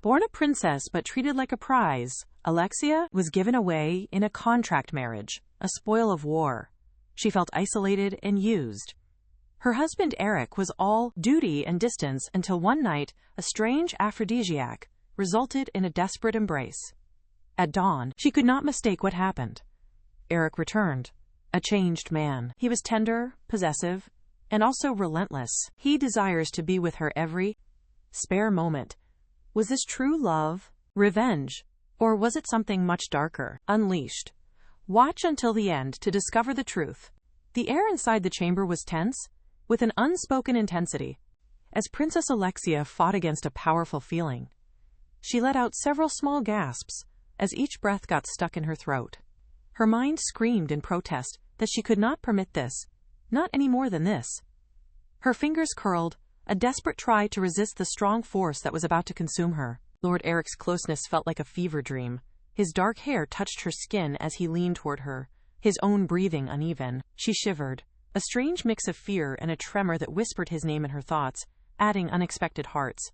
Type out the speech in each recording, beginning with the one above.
Born a princess but treated like a prize, Alexia was given away in a contract marriage, a spoil of war. She felt isolated and used. Her husband Erik was all duty and distance until one night a strange aphrodisiac resulted in a desperate embrace. At dawn, she could not mistake what happened. Erik returned, a changed man. He was tender, possessive, and also relentless. He desires to be with her every spare moment. Was this true love, revenge, or was it something much darker? Unleashed. Watch until the end to discover the truth. The air inside the chamber was tense, with an unspoken intensity, as Princess Alexia fought against a powerful feeling. She let out several small gasps as each breath got stuck in her throat. Her mind screamed in protest that she could not permit this, not any more than this. Her fingers curled, a desperate try to resist the strong force that was about to consume her. Lord Erik's closeness felt like a fever dream. His dark hair touched her skin as he leaned toward her, his own breathing uneven. She shivered, a strange mix of fear and a tremor that whispered his name in her thoughts, adding unexpected hearts.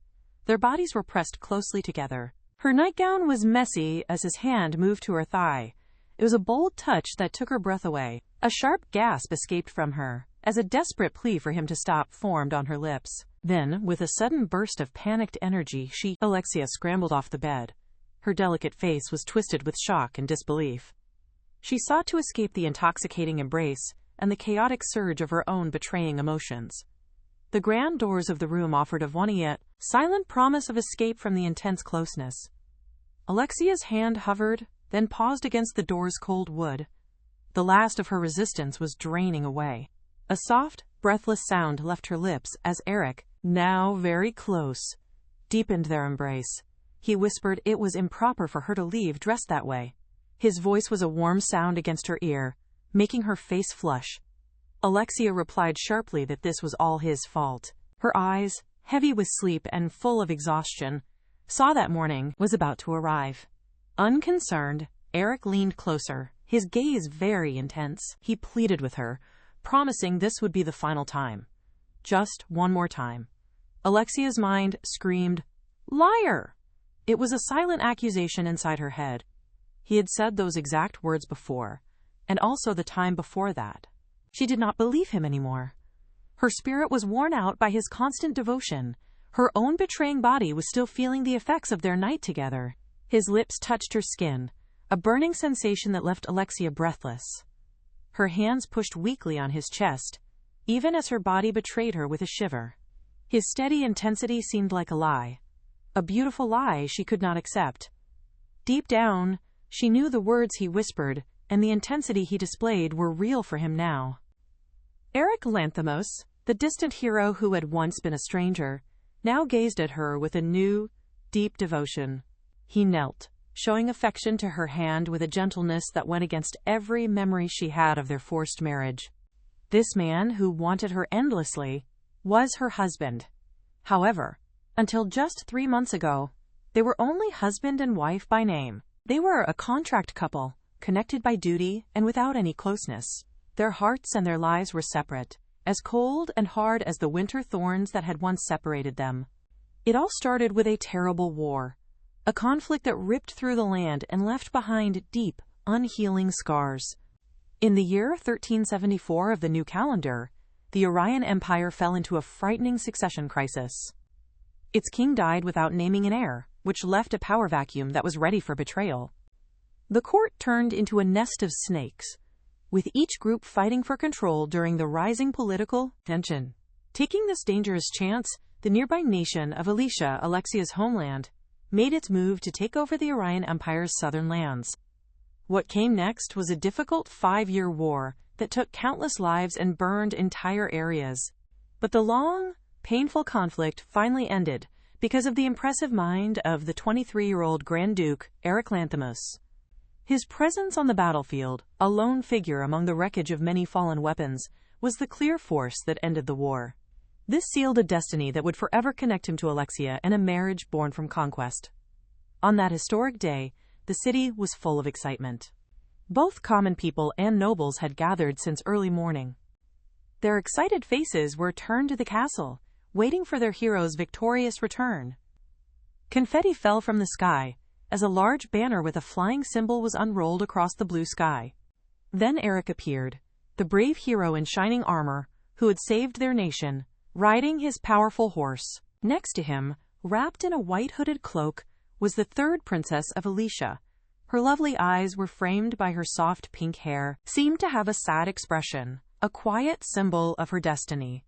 Their bodies were pressed closely together. Her nightgown was messy as his hand moved to her thigh. It was a bold touch that took her breath away. A sharp gasp escaped from her, as a desperate plea for him to stop formed on her lips. Then, with a sudden burst of panicked energy, Alexia scrambled off the bed. Her delicate face was twisted with shock and disbelief. She sought to escape the intoxicating embrace and the chaotic surge of her own betraying emotions. The grand doors of the room offered a one yet silent promise of escape from the intense closeness. Alexia's hand hovered, then paused against the door's cold wood. The last of her resistance was draining away. A soft, breathless sound left her lips as Erik, now very close, deepened their embrace. He whispered it was improper for her to leave dressed that way. His voice was a warm sound against her ear, making her face flush. Alexia replied sharply that this was all his fault. Her eyes, heavy with sleep and full of exhaustion, saw that morning was about to arrive. Unconcerned, Erik leaned closer, his gaze very intense. He pleaded with her, promising this would be the final time. Just one more time. Alexia's mind screamed, "Liar!" It was a silent accusation inside her head. He had said those exact words before, and also the time before that. She did not believe him anymore. Her spirit was worn out by his constant devotion. Her own betraying body was still feeling the effects of their night together. His lips touched her skin, a burning sensation that left Alexia breathless. Her hands pushed weakly on his chest, even as her body betrayed her with a shiver. His steady intensity seemed like a lie, a beautiful lie she could not accept. Deep down, she knew the words he whispered and the intensity he displayed were real for him now. Erik Lanthimos, the distant hero who had once been a stranger, now gazed at her with a new, deep devotion. He knelt, showing affection to her hand with a gentleness that went against every memory she had of their forced marriage. This man, who wanted her endlessly, was her husband. However, until just 3 months ago, they were only husband and wife by name. They were a contract couple, connected by duty and without any closeness. Their hearts and their lives were separate, as cold and hard as the winter thorns that had once separated them. It all started with a terrible war, a conflict that ripped through the land and left behind deep, unhealing scars. In the year 1374 of the new calendar, the Orion Empire fell into a frightening succession crisis. Its king died without naming an heir, which left a power vacuum that was ready for betrayal. The court turned into a nest of snakes, with each group fighting for control during the rising political tension. Taking this dangerous chance, the nearby nation of Alexia, Alexia's homeland, made its move to take over the Orion Empire's southern lands. What came next was a difficult 5-year war that took countless lives and burned entire areas. But the long, painful conflict finally ended because of the impressive mind of the 23-year-old Grand Duke Erik Lanthimos. His presence on the battlefield, a lone figure among the wreckage of many fallen weapons, was the clear force that ended the war. This sealed a destiny that would forever connect him to Alexia and a marriage born from conquest. On that historic day, the city was full of excitement. Both common people and nobles had gathered since early morning. Their excited faces were turned to the castle, waiting for their hero's victorious return. Confetti fell from the sky, as a large banner with a flying symbol was unrolled across the blue sky. Then Erik appeared, the brave hero in shining armor, who had saved their nation, riding his powerful horse. Next to him, wrapped in a white hooded cloak, was the third princess of Alexia. Her lovely eyes were framed by her soft pink hair, seemed to have a sad expression, a quiet symbol of her destiny.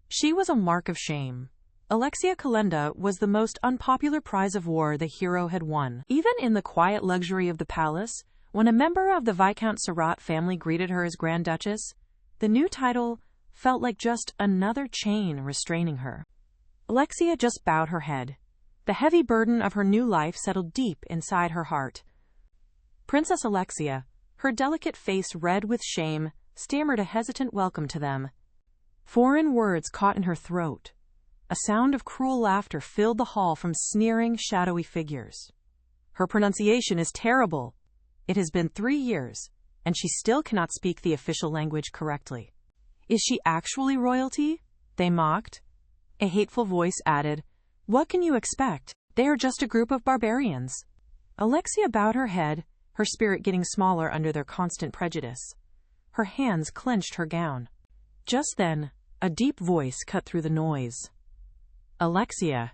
She was a mark of shame. Alexia Kalenda was the most unpopular prize of war the hero had won. Even in the quiet luxury of the palace, when a member of the Viscount Surratt family greeted her as Grand Duchess, the new title felt like just another chain restraining her. Alexia just bowed her head. The heavy burden of her new life settled deep inside her heart. Princess Alexia, her delicate face red with shame, stammered a hesitant welcome to them. Foreign words caught in her throat. A sound of cruel laughter filled the hall from sneering, shadowy figures. Her pronunciation is terrible. It has been 3 years, and she still cannot speak the official language correctly. Is she actually royalty? They mocked. A hateful voice added, "What can you expect? They are just a group of barbarians." Alexia bowed her head, her spirit getting smaller under their constant prejudice. Her hands clenched her gown. Just then, a deep voice cut through the noise. Alexia,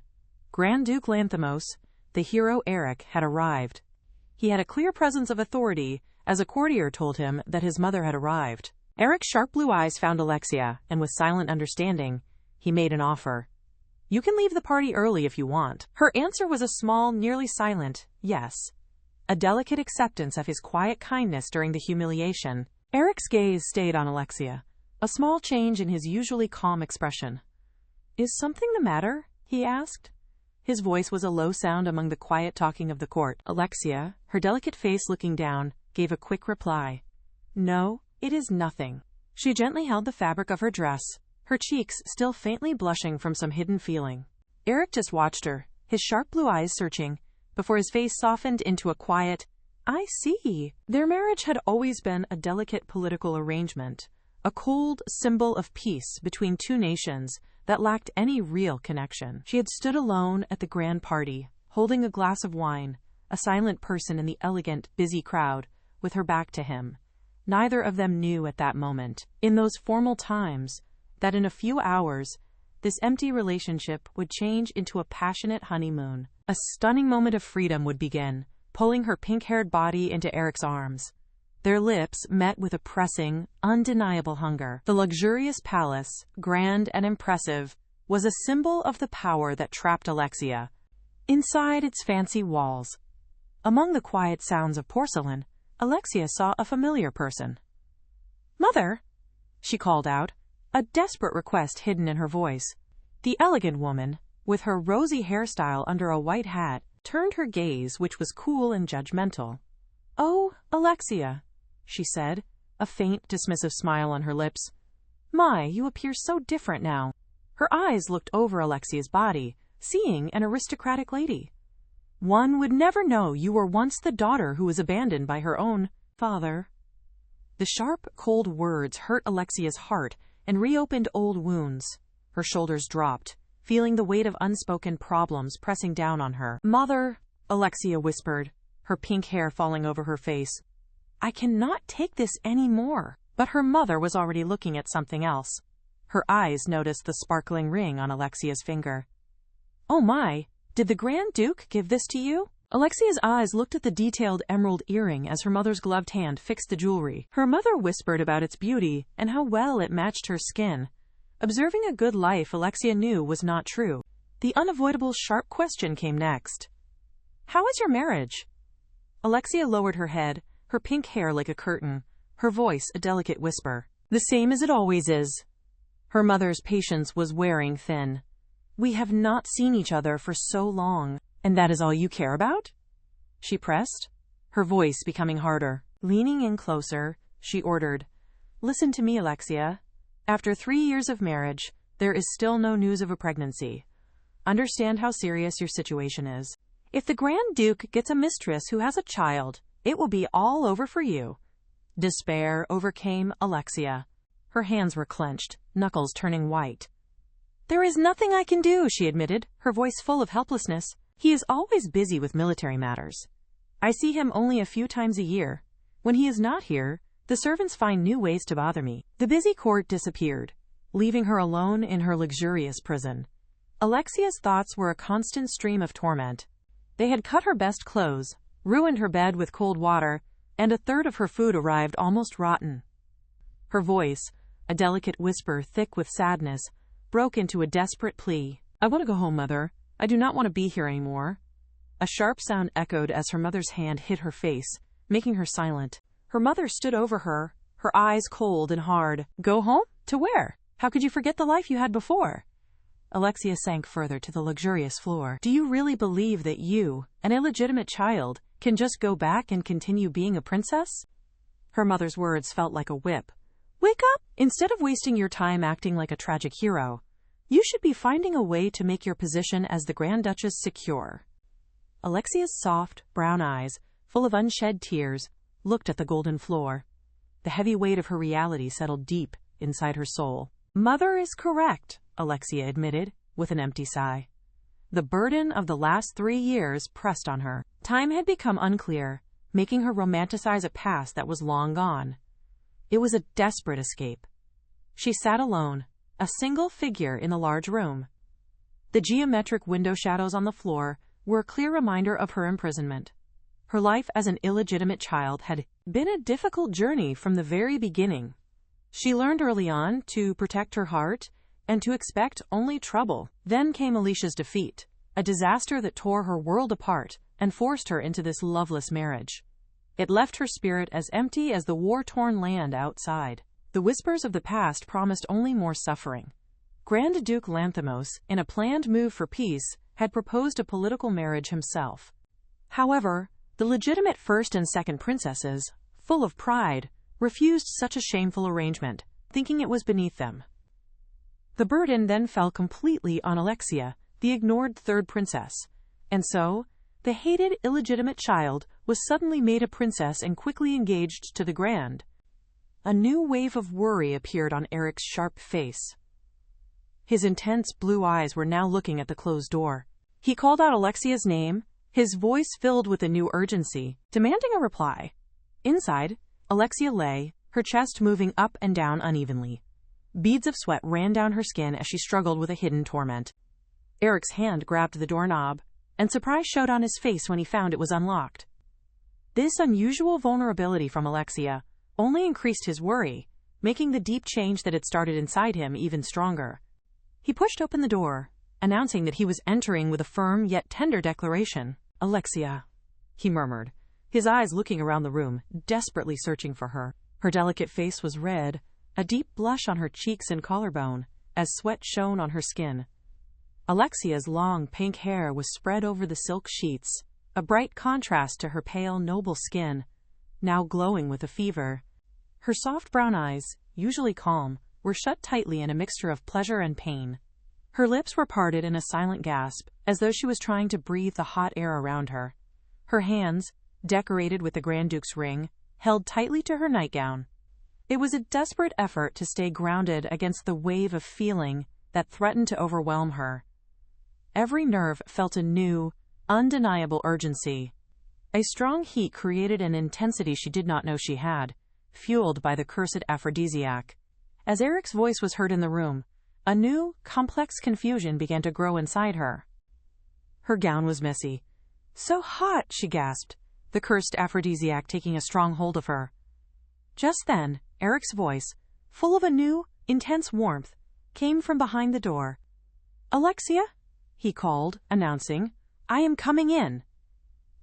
Grand Duke Lanthimos, the hero Erik, had arrived. He had a clear presence of authority, as a courtier told him that his mother had arrived. Erik's sharp blue eyes found Alexia, and with silent understanding, he made an offer. "You can leave the party early if you want." Her answer was a small, nearly silent yes. A delicate acceptance of his quiet kindness during the humiliation. Erik's gaze stayed on Alexia, a small change in his usually calm expression. "Is something the matter?" he asked. His voice was a low sound among the quiet talking of the court. Alexia, her delicate face looking down, gave a quick reply. "No, it is nothing." She gently held the fabric of her dress, her cheeks still faintly blushing from some hidden feeling. Erik just watched her, his sharp blue eyes searching, before his face softened into a quiet, "I see." Their marriage had always been a delicate political arrangement, a cold symbol of peace between two nations that lacked any real connection. She had stood alone at the grand party, holding a glass of wine, a silent person in the elegant, busy crowd, with her back to him. Neither of them knew at that moment, in those formal times, that in a few hours, this empty relationship would change into a passionate honeymoon. A stunning moment of freedom would begin, pulling her pink-haired body into Erik's arms. Their lips met with a pressing, undeniable hunger. The luxurious palace, grand and impressive, was a symbol of the power that trapped Alexia. Inside its fancy walls, among the quiet sounds of porcelain, Alexia saw a familiar person. "Mother!" she called out, a desperate request hidden in her voice. The elegant woman, with her rosy hairstyle under a white hat, turned her gaze, which was cool and judgmental. "Oh, Alexia," she said, a faint, dismissive smile on her lips. "My, you appear so different now." Her eyes looked over Alexia's body, seeing an aristocratic lady. "One would never know you were once the daughter who was abandoned by her own father." The sharp, cold words hurt Alexia's heart and reopened old wounds. Her shoulders dropped, feeling the weight of unspoken problems pressing down on her. "Mother," Alexia whispered, her pink hair falling over her face. "I cannot take this any more." But her mother was already looking at something else. Her eyes noticed the sparkling ring on Alexia's finger. "Oh my, did the Grand Duke give this to you?" Alexia's eyes looked at the detailed emerald earring as her mother's gloved hand fixed the jewelry. Her mother whispered about its beauty and how well it matched her skin. Observing a good life, Alexia knew was not true. The unavoidable sharp question came next. "How is your marriage?" Alexia lowered her head, her pink hair like a curtain, her voice a delicate whisper. "The same as it always is." Her mother's patience was wearing thin. "We have not seen each other for so long, and that is all you care about?" she pressed, her voice becoming harder. Leaning in closer, she ordered, "Listen to me, Alexia. After 3 years of marriage, there is still no news of a pregnancy. Understand how serious your situation is. If the Grand Duke gets a mistress who has a child, it will be all over for you." Despair overcame Alexia. Her hands were clenched, knuckles turning white. "There is nothing I can do," she admitted, her voice full of helplessness. He is always busy with military matters. I see him only a few times a year. When he is not here, the servants find new ways to bother me. The busy court disappeared, leaving her alone in her luxurious prison. Alexia's thoughts were a constant stream of torment. They had cut her best clothes, ruined her bed with cold water, and a third of her food arrived almost rotten. Her voice, a delicate whisper thick with sadness, broke into a desperate plea. I want to go home, Mother. I do not want to be here anymore. A sharp sound echoed as her mother's hand hit her face, making her silent. Her mother stood over her, her eyes cold and hard. Go home? To where? How could you forget the life you had before? Alexia sank further to the luxurious floor. Do you really believe that you, an illegitimate child, can just go back and continue being a princess? Her mother's words felt like a whip. Wake up! Instead of wasting your time acting like a tragic hero, you should be finding a way to make your position as the Grand Duchess secure. Alexia's soft, brown eyes, full of unshed tears, looked at the golden floor. The heavy weight of her reality settled deep inside her soul. Mother is correct, Alexia admitted, with an empty sigh. The burden of the last 3 years pressed on her. Time had become unclear, making her romanticize a past that was long gone. It was a desperate escape. She sat alone, a single figure in the large room. The geometric window shadows on the floor were a clear reminder of her imprisonment. Her life as an illegitimate child had been a difficult journey from the very beginning. She learned early on to protect her heart and to expect only trouble. Then came Alicia's defeat, a disaster that tore her world apart and forced her into this loveless marriage. It left her spirit as empty as the war-torn land outside. The whispers of the past promised only more suffering. Grand Duke Lanthimos, in a planned move for peace, had proposed a political marriage himself. However, the legitimate first and second princesses, full of pride, refused such a shameful arrangement, thinking it was beneath them. The burden then fell completely on Alexia, the ignored third princess, and so, the hated illegitimate child was suddenly made a princess and quickly engaged to the grand. A new wave of worry appeared on Eric's sharp face. His intense blue eyes were now looking at the closed door. He called out Alexia's name, his voice filled with a new urgency, demanding a reply. Inside, Alexia lay, her chest moving up and down unevenly. Beads of sweat ran down her skin as she struggled with a hidden torment. Eric's hand grabbed the doorknob, and surprise showed on his face when he found it was unlocked. This unusual vulnerability from Alexia only increased his worry, making the deep change that had started inside him even stronger. He pushed open the door, announcing that he was entering with a firm yet tender declaration. Alexia, he murmured, his eyes looking around the room, desperately searching for her. Her delicate face was red, a deep blush on her cheeks and collarbone, as sweat shone on her skin. Alexia's long pink hair was spread over the silk sheets, a bright contrast to her pale, noble skin, now glowing with a fever. Her soft brown eyes, usually calm, were shut tightly in a mixture of pleasure and pain. Her lips were parted in a silent gasp, as though she was trying to breathe the hot air around her. Her hands, decorated with the Grand Duke's ring, held tightly to her nightgown. It was a desperate effort to stay grounded against the wave of feeling that threatened to overwhelm her. Every nerve felt a new, undeniable urgency. A strong heat created an intensity she did not know she had, fueled by the cursed aphrodisiac. As Eric's voice was heard in the room, a new, complex confusion began to grow inside her. Her gown was messy. So hot, she gasped, the cursed aphrodisiac taking a strong hold of her. Just then, Eric's voice, full of a new, intense warmth, came from behind the door. Alexia? He called, announcing, I am coming in.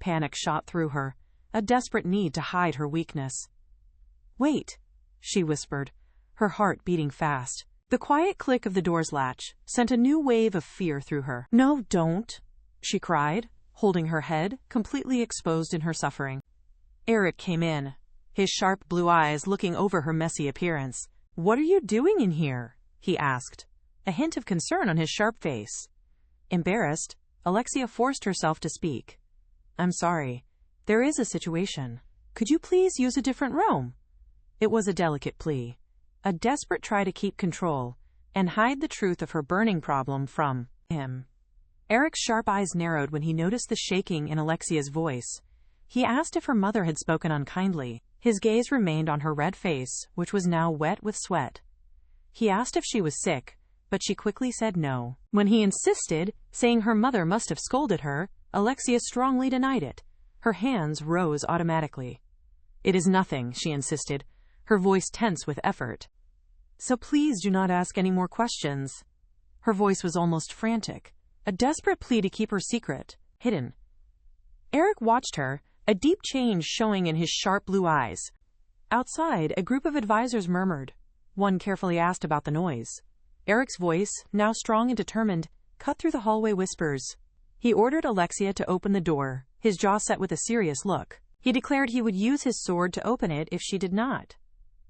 Panic shot through her, a desperate need to hide her weakness. Wait, she whispered, her heart beating fast. The quiet click of the door's latch sent a new wave of fear through her. No, don't, she cried, holding her head, completely exposed in her suffering. Erik came in, his sharp blue eyes looking over her messy appearance. What are you doing in here? He asked, a hint of concern on his sharp face. Embarrassed, Alexia forced herself to speak. I'm sorry. There is a situation. Could you please use a different room? It was a delicate plea, a desperate try to keep control and hide the truth of her burning problem from him. Eric's sharp eyes narrowed when he noticed the shaking in Alexia's voice. He asked if her mother had spoken unkindly. His gaze remained on her red face, which was now wet with sweat. He asked if she was sick, but she quickly said no. When he insisted, saying her mother must have scolded her, Alexia strongly denied it. Her hands rose automatically. "It is nothing," she insisted, her voice tense with effort. "So please do not ask any more questions." Her voice was almost frantic, a desperate plea to keep her secret hidden. Eric watched her, a deep change showing in his sharp blue eyes. Outside, a group of advisors murmured. One carefully asked about the noise. Eric's voice, now strong and determined, cut through the hallway whispers. He ordered Alexia to open the door, his jaw set with a serious look. He declared he would use his sword to open it if she did not.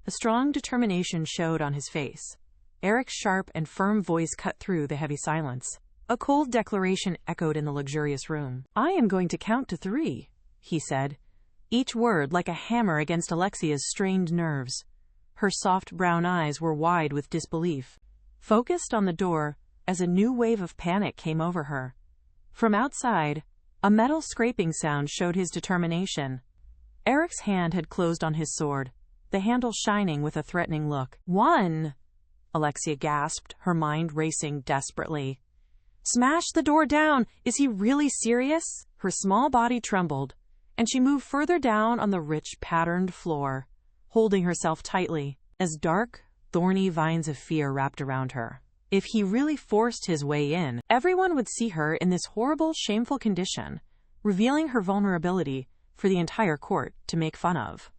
A strong determination showed on his face. Eric's sharp and firm voice cut through the heavy silence. A cold declaration echoed in the luxurious room. "I am going to count to 3, he said, each word like a hammer against Alexia's strained nerves. Her soft brown eyes were wide with disbelief, focused on the door as a new wave of panic came over her. From outside, a metal scraping sound showed his determination. Eric's hand had closed on his sword, the handle shining with a threatening look. 1! Alexia gasped, her mind racing desperately. "Smash the door down! Is he really serious?" Her small body trembled, and she moved further down on the rich, patterned floor, holding herself tightly, as dark, thorny vines of fear wrapped around her. If he really forced his way in, everyone would see her in this horrible, shameful condition, revealing her vulnerability for the entire court to make fun of.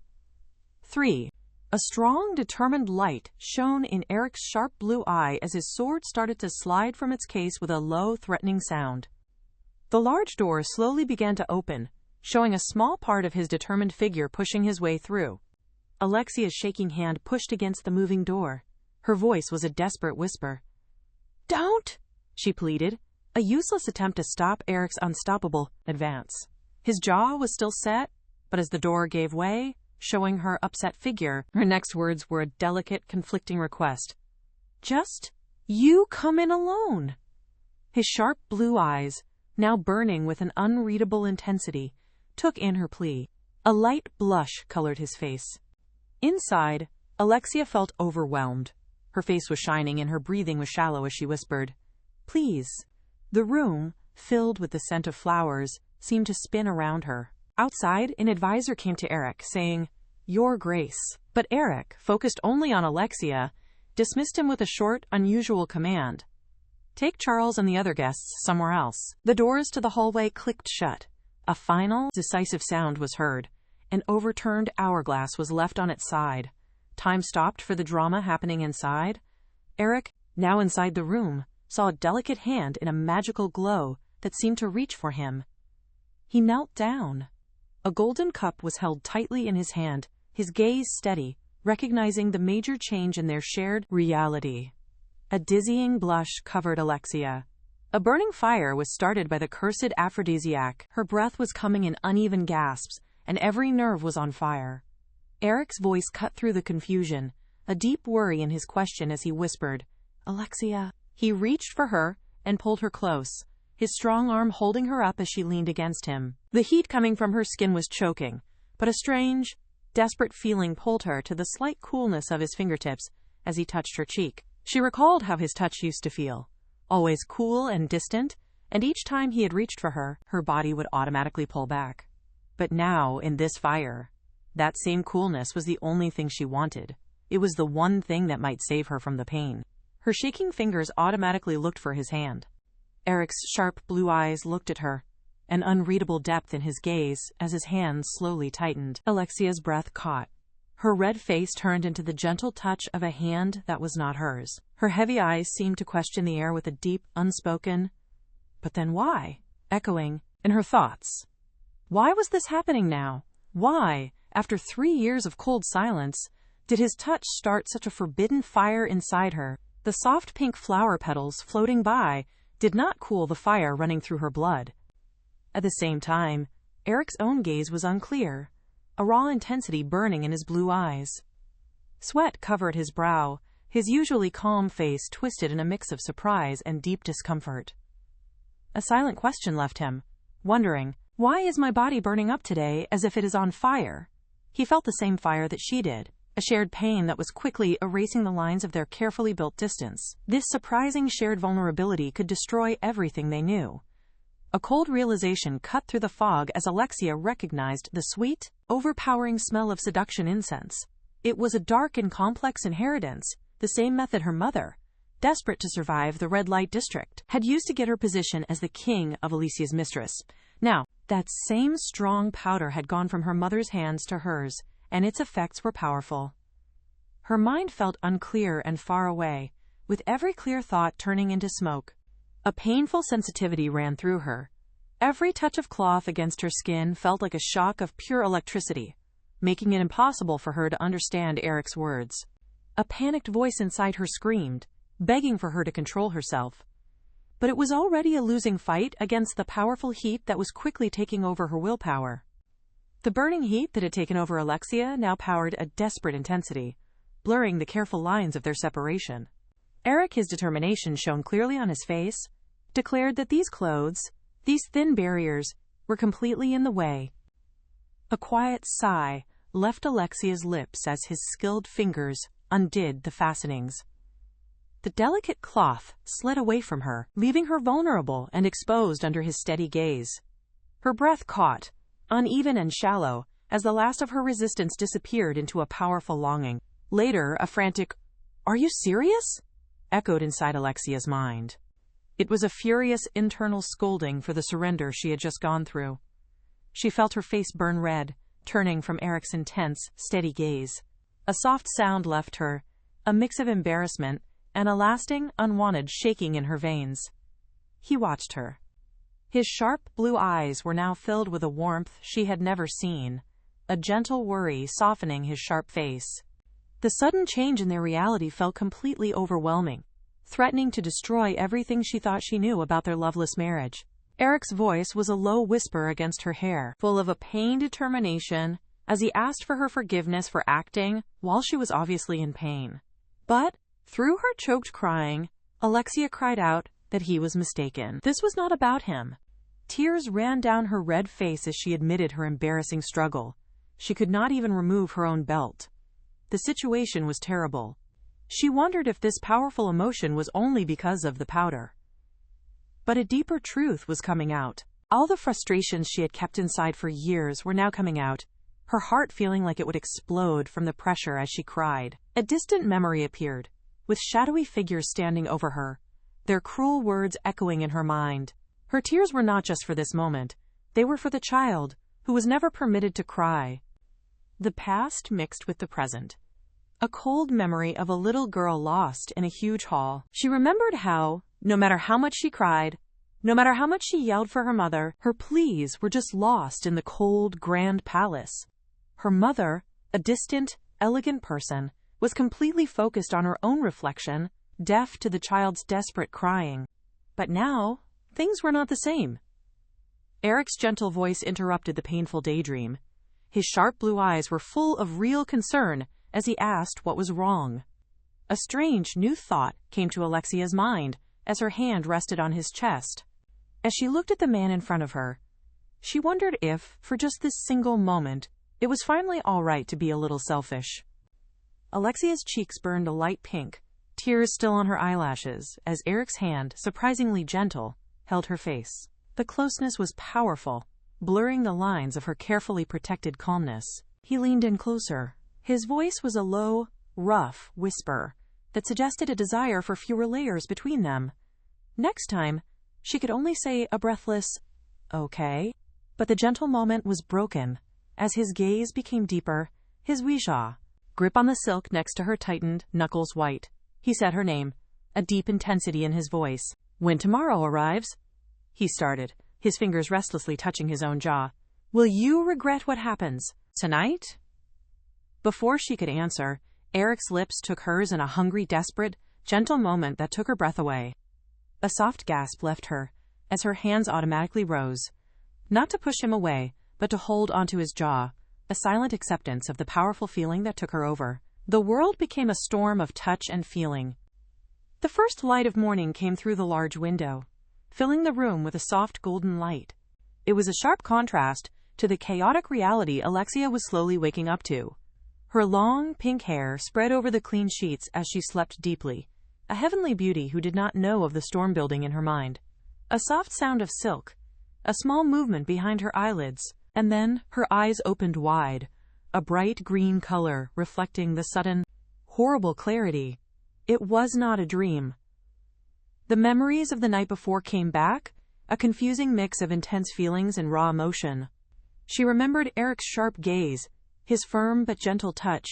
3. A strong, determined light shone in Eric's sharp blue eye as his sword started to slide from its case with a low, threatening sound. The large door slowly began to open, showing a small part of his determined figure pushing his way through. Alexia's shaking hand pushed against the moving door. Her voice was a desperate whisper. "Don't!" she pleaded, a useless attempt to stop Eric's unstoppable advance. His jaw was still set, but as the door gave way, showing her upset figure, her next words were a delicate, conflicting request. "Just you come in alone." His sharp blue eyes, now burning with an unreadable intensity, took in her plea. A light blush colored his face. Inside, Alexia felt overwhelmed. Her face was shining and her breathing was shallow as she whispered, "Please." The room, filled with the scent of flowers, seemed to spin around her. Outside, an advisor came to Eric, saying, "Your Grace." But Eric, focused only on Alexia, dismissed him with a short, unusual command. "Take Charles and the other guests somewhere else." The doors to the hallway clicked shut. A final, decisive sound was heard. An overturned hourglass was left on its side. Time stopped for the drama happening inside. Eric, now inside the room, saw a delicate hand in a magical glow that seemed to reach for him. He knelt down. A golden cup was held tightly in his hand, his gaze steady, recognizing the major change in their shared reality. A dizzying blush covered Alexia. A burning fire was started by the cursed aphrodisiac. Her breath was coming in uneven gasps, and every nerve was on fire. Eric's voice cut through the confusion, a deep worry in his question as he whispered, "Alexia." He reached for her and pulled her close, his strong arm holding her up as she leaned against him. The heat coming from her skin was choking, but a strange, desperate feeling pulled her to the slight coolness of his fingertips as he touched her cheek. She recalled how his touch used to feel, always cool and distant, and each time he had reached for her, her body would automatically pull back. But now, in this fire, that same coolness was the only thing she wanted. It was the one thing that might save her from the pain. Her shaking fingers automatically looked for his hand. Eric's sharp blue eyes looked at her, an unreadable depth in his gaze as his hands slowly tightened. Alexia's breath caught. Her red face turned into the gentle touch of a hand that was not hers. Her heavy eyes seemed to question the air with a deep, unspoken, "But then why?" echoing in her thoughts. Why was this happening now? Why, after 3 years of cold silence, did his touch start such a forbidden fire inside her? The soft pink flower petals floating by did not cool the fire running through her blood. At the same time, Eric's own gaze was unclear, a raw intensity burning in his blue eyes. Sweat covered his brow, his usually calm face twisted in a mix of surprise and deep discomfort. A silent question left him, wondering, why is my body burning up today as if it is on fire? He felt the same fire that she did, a shared pain that was quickly erasing the lines of their carefully built distance. This surprising shared vulnerability could destroy everything they knew. A cold realization cut through the fog as Alexia recognized the sweet, overpowering smell of seduction incense. It was a dark and complex inheritance, the same method her mother, desperate to survive the red light district, had used to get her position as the king of Alicia's mistress. Now, that same strong powder had gone from her mother's hands to hers, and its effects were powerful. Her mind felt unclear and far away, with every clear thought turning into smoke. A painful sensitivity ran through her. Every touch of cloth against her skin felt like a shock of pure electricity, making it impossible for her to understand Erik's words. A panicked voice inside her screamed, begging for her to control herself. But it was already a losing fight against the powerful heat that was quickly taking over her willpower. The burning heat that had taken over Alexia now powered a desperate intensity, blurring the careful lines of their separation. Erik, his determination shown clearly on his face, declared that these clothes, these thin barriers, were completely in the way. A quiet sigh left Alexia's lips as his skilled fingers undid the fastenings. The delicate cloth slid away from her, leaving her vulnerable and exposed under his steady gaze. Her breath caught, uneven and shallow, as the last of her resistance disappeared into a powerful longing. Later, a frantic, "Are you serious?" echoed inside Alexia's mind. It was a furious internal scolding for the surrender she had just gone through. She felt her face burn red, turning from Erik's intense, steady gaze. A soft sound left her, a mix of embarrassment and a lasting, unwanted shaking in her veins. He watched her. His sharp blue eyes were now filled with a warmth she had never seen, a gentle worry softening his sharp face. The sudden change in their reality felt completely overwhelming, threatening to destroy everything she thought she knew about their loveless marriage. Erik's voice was a low whisper against her hair, full of a pained determination, as he asked for her forgiveness for acting while she was obviously in pain. But, through her choked crying, Alexia cried out that he was mistaken. This was not about him. Tears ran down her red face as she admitted her embarrassing struggle. She could not even remove her own belt. The situation was terrible. She wondered if this powerful emotion was only because of the powder. But a deeper truth was coming out. All the frustrations she had kept inside for years were now coming out, her heart feeling like it would explode from the pressure as she cried. A distant memory appeared, with shadowy figures standing over her, their cruel words echoing in her mind. Her tears were not just for this moment. They were for the child, who was never permitted to cry. The past mixed with the present. A cold memory of a little girl lost in a huge hall. She remembered how, no matter how much she cried, no matter how much she yelled for her mother, her pleas were just lost in the cold, grand palace. Her mother, a distant, elegant person, was completely focused on her own reflection, deaf to the child's desperate crying. But now, things were not the same. Erik's gentle voice interrupted the painful daydream. His sharp blue eyes were full of real concern as he asked what was wrong. A strange new thought came to Alexia's mind as her hand rested on his chest. As she looked at the man in front of her, she wondered if, for just this single moment, it was finally all right to be a little selfish. Alexia's cheeks burned a light pink, tears still on her eyelashes, as Erik's hand, surprisingly gentle, held her face. The closeness was powerful, blurring the lines of her carefully protected calmness. He leaned in closer. His voice was a low, rough whisper that suggested a desire for fewer layers between them. Next time, she could only say a breathless, "Okay." But the gentle moment was broken. As his gaze became deeper, his wisha, grip on the silk next to her tightened, knuckles white. He said her name, a deep intensity in his voice. "When tomorrow arrives," he started, his fingers restlessly touching his own jaw, "will you regret what happens tonight?" Before she could answer, Erik's lips took hers in a hungry, desperate, gentle moment that took her breath away. A soft gasp left her, as her hands automatically rose, not to push him away, but to hold onto his jaw, a silent acceptance of the powerful feeling that took her over. The world became a storm of touch and feeling. The first light of morning came through the large window, filling the room with a soft golden light. It was a sharp contrast to the chaotic reality Alexia was slowly waking up to. Her long, pink hair spread over the clean sheets as she slept deeply, a heavenly beauty who did not know of the storm building in her mind. A soft sound of silk, a small movement behind her eyelids, and then her eyes opened wide, a bright green color reflecting the sudden, horrible clarity. It was not a dream. The memories of the night before came back, a confusing mix of intense feelings and raw emotion. She remembered Eric's sharp gaze, his firm but gentle touch,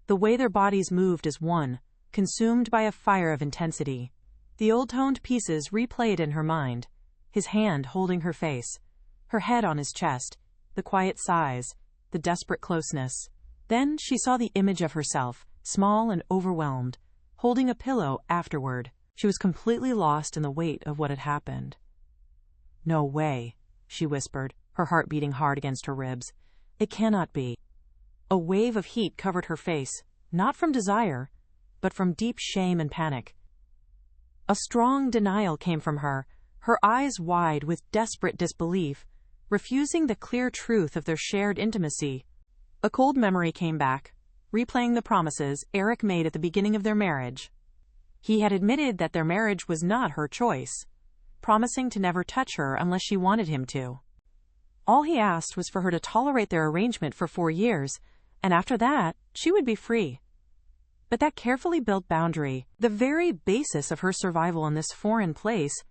the way their bodies moved as one, consumed by a fire of intensity. The old-toned pieces replayed in her mind, his hand holding her face, her head on his chest, the quiet sighs, the desperate closeness. Then she saw the image of herself, small and overwhelmed, holding a pillow afterward. She was completely lost in the weight of what had happened. "No way," she whispered, her heart beating hard against her ribs. "It cannot be." A wave of heat covered her face, not from desire, but from deep shame and panic. A strong denial came from her, her eyes wide with desperate disbelief, refusing the clear truth of their shared intimacy. A cold memory came back, replaying the promises Eric made at the beginning of their marriage. He had admitted that their marriage was not her choice, promising to never touch her unless she wanted him to. All he asked was for her to tolerate their arrangement for 4 years, and after that, she would be free. But that carefully built boundary, the very basis of her survival in this foreign place,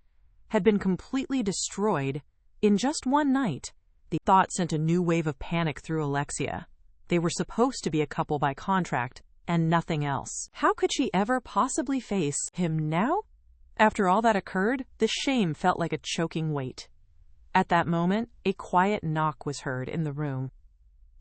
had been completely destroyed in just one night. The thought sent a new wave of panic through Alexia. They were supposed to be a couple by contract, and nothing else. How could she ever possibly face him now? After all that occurred, the shame felt like a choking weight. At that moment, a quiet knock was heard in the room.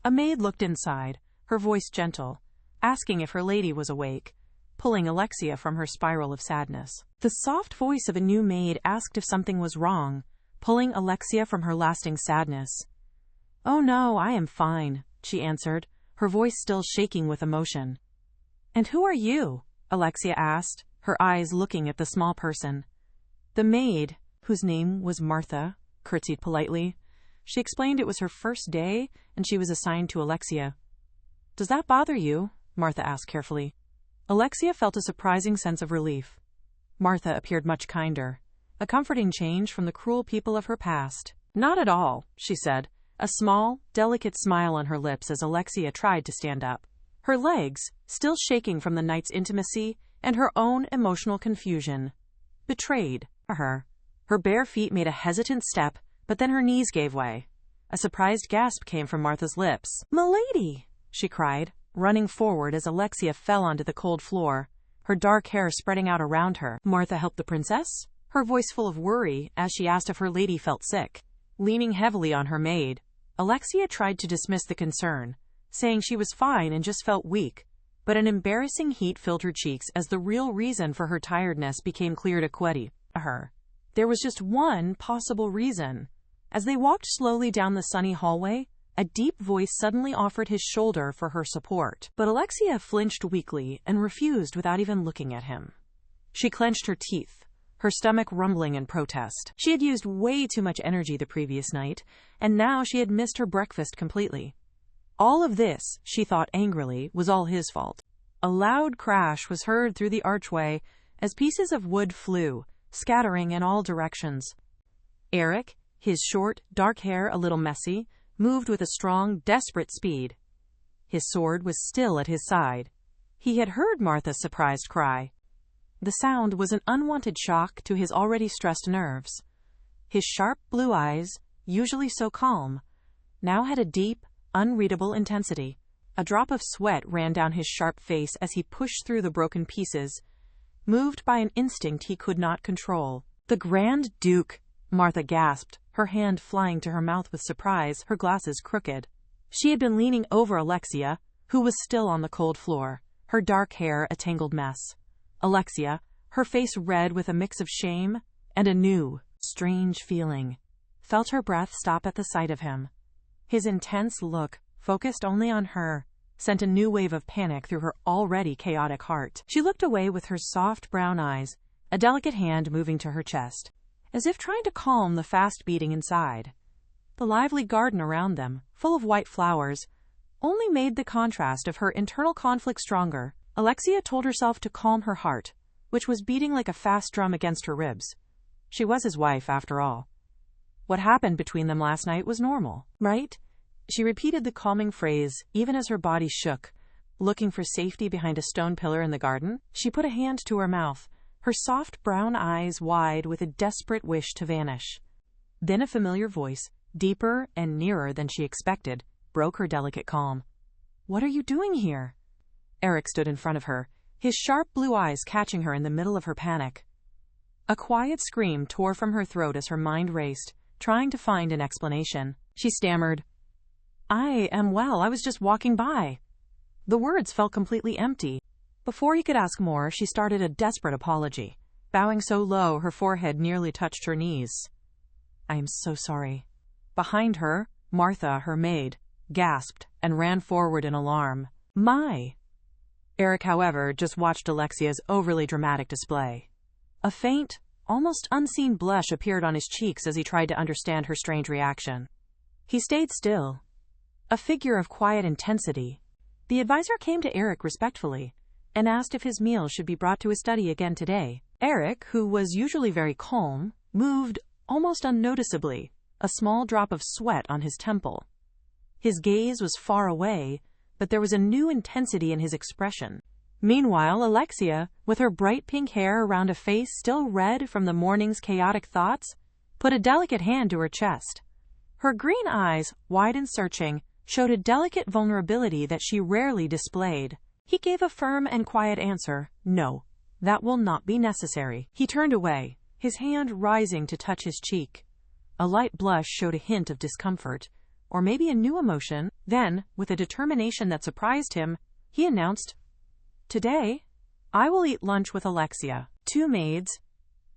A maid looked inside, her voice gentle, asking if her lady was awake, pulling Alexia from her spiral of sadness. The soft voice of a new maid asked if something was wrong, pulling Alexia from her lasting sadness. "Oh no, I am fine," she answered, her voice still shaking with emotion. "And who are you?" Alexia asked, her eyes looking at the small person. The maid, whose name was Martha, curtsied politely. She explained it was her first day, and she was assigned to Alexia. "Does that bother you?" Martha asked carefully. Alexia felt a surprising sense of relief. Martha appeared much kinder, a comforting change from the cruel people of her past. "Not at all," she said, a small, delicate smile on her lips as Alexia tried to stand up. Her legs, still shaking from the night's intimacy and her own emotional confusion, betrayed her. Her bare feet made a hesitant step, but then her knees gave way. A surprised gasp came from Martha's lips. "Milady!" she cried, running forward as Alexia fell onto the cold floor, her dark hair spreading out around her. Martha helped the princess, her voice full of worry as she asked if her lady felt sick. Leaning heavily on her maid, Alexia tried to dismiss the concern, saying she was fine and just felt weak, but an embarrassing heat filled her cheeks as the real reason for her tiredness became clear to her. There was just one possible reason. As they walked slowly down the sunny hallway, a deep voice suddenly offered his shoulder for her support. But Alexia flinched weakly and refused without even looking at him. She clenched her teeth, her stomach rumbling in protest. She had used way too much energy the previous night, and now she had missed her breakfast completely. All of this, she thought angrily, was all his fault. A loud crash was heard through the archway as pieces of wood flew, scattering in all directions. Eric, his short, dark hair a little messy, moved with a strong, desperate speed. His sword was still at his side. He had heard Martha's surprised cry. The sound was an unwanted shock to his already stressed nerves. His sharp blue eyes, usually so calm, now had a deep, unreadable intensity. A drop of sweat ran down his sharp face as he pushed through the broken pieces, moved by an instinct he could not control. "The Grand Duke!" Martha gasped, her hand flying to her mouth with surprise, her glasses crooked. She had been leaning over Alexia, who was still on the cold floor, her dark hair a tangled mess. Alexia, her face red with a mix of shame and a new, strange feeling, felt her breath stop at the sight of him. His intense look, focused only on her, sent a new wave of panic through her already chaotic heart. She looked away with her soft brown eyes, a delicate hand moving to her chest. as if trying to calm the fast beating inside. The lively garden around them, full of white flowers, only made the contrast of her internal conflict stronger. Alexia told herself to calm her heart, which was beating like a fast drum against her ribs. She was his wife, after all. What happened between them last night was normal, right? She repeated the calming phrase, even as her body shook. Looking for safety behind a stone pillar in the garden, she put a hand to her mouth, her soft brown eyes wide with a desperate wish to vanish. Then a familiar voice, deeper and nearer than she expected, broke her delicate calm. "What are you doing here?" Erik stood in front of her, his sharp blue eyes catching her in the middle of her panic. A quiet scream tore from her throat as her mind raced, trying to find an explanation. She stammered, "I was just walking by." The words felt completely empty. Before he could ask more, she started a desperate apology, bowing so low her forehead nearly touched her knees. "I am so sorry." Behind her, Martha, her maid, gasped and ran forward in alarm. "My!" Erik, however, just watched Alexia's overly dramatic display. A faint, almost unseen blush appeared on his cheeks as he tried to understand her strange reaction. He stayed still, a figure of quiet intensity. The advisor came to Erik respectfully and asked if his meal should be brought to his study again today. Erik, who was usually very calm, moved almost unnoticeably, a small drop of sweat on his temple. His gaze was far away, but there was a new intensity in his expression. Meanwhile, Alexia, with her bright pink hair around a face still red from the morning's chaotic thoughts, put a delicate hand to her chest. Her green eyes, wide and searching, showed a delicate vulnerability that she rarely displayed. He gave a firm and quiet answer, "No, that will not be necessary." He turned away, his hand rising to touch his cheek. A light blush showed a hint of discomfort, or maybe a new emotion. Then, with a determination that surprised him, he announced, "Today, I will eat lunch with Alexia." Two maids,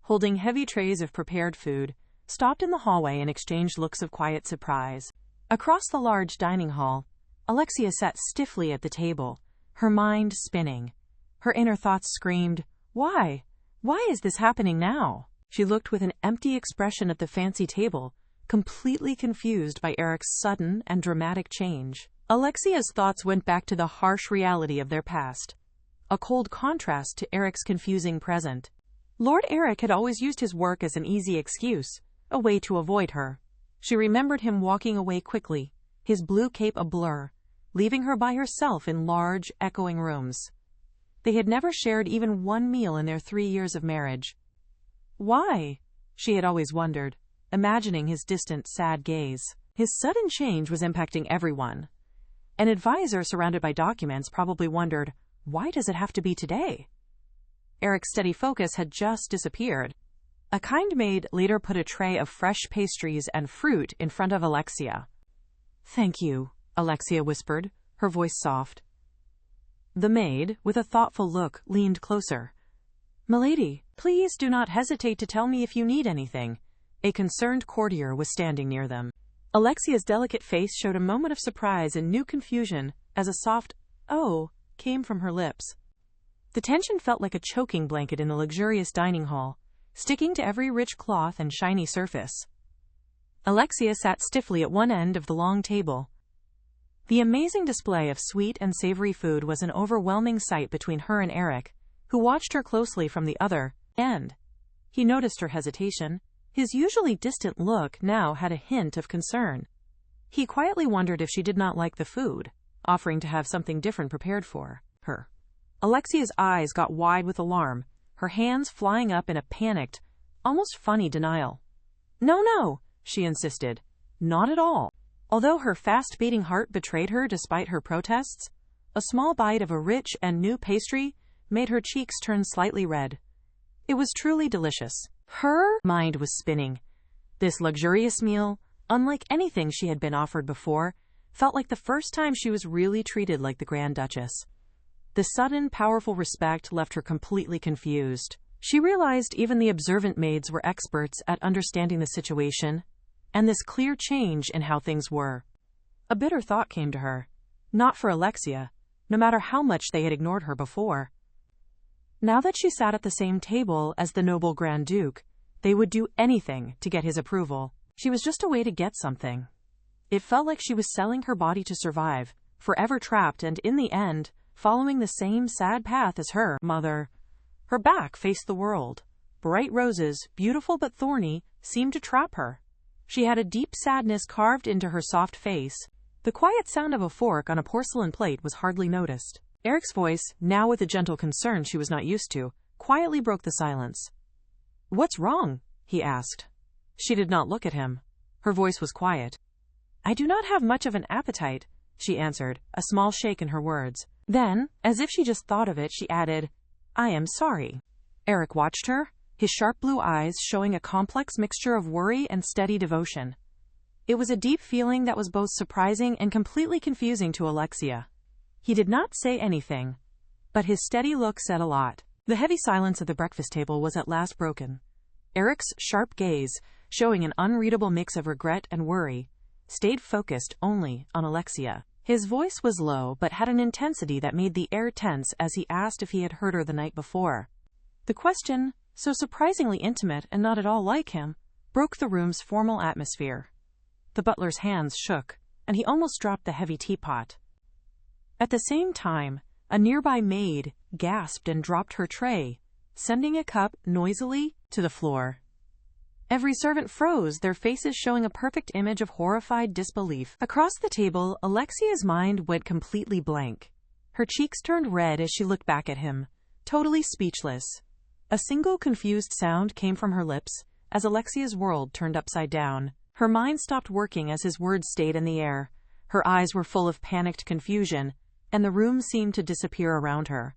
holding heavy trays of prepared food, stopped in the hallway and exchanged looks of quiet surprise. Across the large dining hall, Alexia sat stiffly at the table, her mind spinning. Her inner thoughts screamed, "Why? Why is this happening now?" She looked with an empty expression at the fancy table, completely confused by Erik's sudden and dramatic change. Alexia's thoughts went back to the harsh reality of their past, a cold contrast to Erik's confusing present. Lord Erik had always used his work as an easy excuse, a way to avoid her. She remembered him walking away quickly, his blue cape a blur, leaving her by herself in large, echoing rooms. They had never shared even one meal in their 3 years of marriage. Why? She had always wondered, imagining his distant, sad gaze. His sudden change was impacting everyone. An advisor surrounded by documents probably wondered, why does it have to be today? Erik's steady focus had just disappeared. A kind maid later put a tray of fresh pastries and fruit in front of Alexia. "Thank you," Alexia whispered, her voice soft. The maid, with a thoughtful look, leaned closer. "Milady, please do not hesitate to tell me if you need anything." A concerned courtier was standing near them. Alexia's delicate face showed a moment of surprise and new confusion as a soft "oh" came from her lips. The tension felt like a choking blanket in the luxurious dining hall, sticking to every rich cloth and shiny surface. Alexia sat stiffly at one end of the long table. The amazing display of sweet and savory food was an overwhelming sight between her and Erik, who watched her closely from the other end. He noticed her hesitation. His usually distant look now had a hint of concern. He quietly wondered if she did not like the food, offering to have something different prepared for her. Alexia's eyes got wide with alarm, her hands flying up in a panicked, almost funny denial. No, she insisted. Not at all. Although her fast-beating heart betrayed her despite her protests, a small bite of a rich and new pastry made her cheeks turn slightly red. It was truly delicious. Her mind was spinning. This luxurious meal, unlike anything she had been offered before, felt like the first time she was really treated like the Grand Duchess. The sudden, powerful respect left her completely confused. She realized even the observant maids were experts at understanding the situation, and this clear change in how things were. A bitter thought came to her. Not for Alexia, no matter how much they had ignored her before. Now that she sat at the same table as the noble Grand Duke, They would do anything to get his approval. She was just a way to get something. It felt like she was selling her body to survive, forever trapped and, in the end, following the same sad path as her mother. Her back faced the world. Bright roses, beautiful but thorny, seemed to trap her. She had a deep sadness carved into her soft face. The quiet sound of a fork on a porcelain plate was hardly noticed. Eric's voice, now with a gentle concern she was not used to, quietly broke the silence. "What's wrong?" he asked. She did not look at him. Her voice was quiet. "I do not have much of an appetite," she answered, a small shake in her words. Then, as if she just thought of it, she added, "I am sorry." Erik watched her, his sharp blue eyes showing a complex mixture of worry and steady devotion. It was a deep feeling that was both surprising and completely confusing to Alexia. He did not say anything, but his steady look said a lot. The heavy silence of the breakfast table was at last broken. Erik's sharp gaze, showing an unreadable mix of regret and worry, stayed focused only on Alexia. His voice was low but had an intensity that made the air tense as he asked if he had heard her the night before. The question, so surprisingly intimate and not at all like him, broke the room's formal atmosphere. The butler's hands shook, and he almost dropped the heavy teapot. At the same time, a nearby maid gasped and dropped her tray, sending a cup noisily to the floor. Every servant froze, their faces showing a perfect image of horrified disbelief. Across the table, Alexia's mind went completely blank. Her cheeks turned red as she looked back at him, totally speechless. A single confused sound came from her lips as Alexia's world turned upside down. Her mind stopped working as his words stayed in the air. Her eyes were full of panicked confusion, and the room seemed to disappear around her.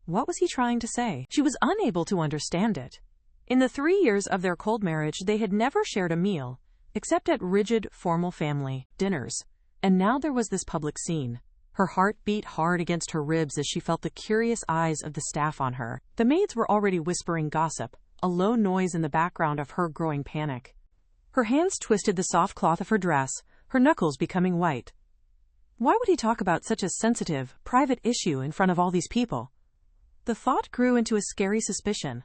What was he trying to say? She was unable to understand it. In the 3 years of their cold marriage, they had never shared a meal, except at rigid, formal family dinners, and now there was this public scene. Her heart beat hard against her ribs as she felt the curious eyes of the staff on her. The maids were already whispering gossip, a low noise in the background of her growing panic. Her hands twisted the soft cloth of her dress, her knuckles becoming white. Why would he talk about such a sensitive, private issue in front of all these people? The thought grew into a scary suspicion.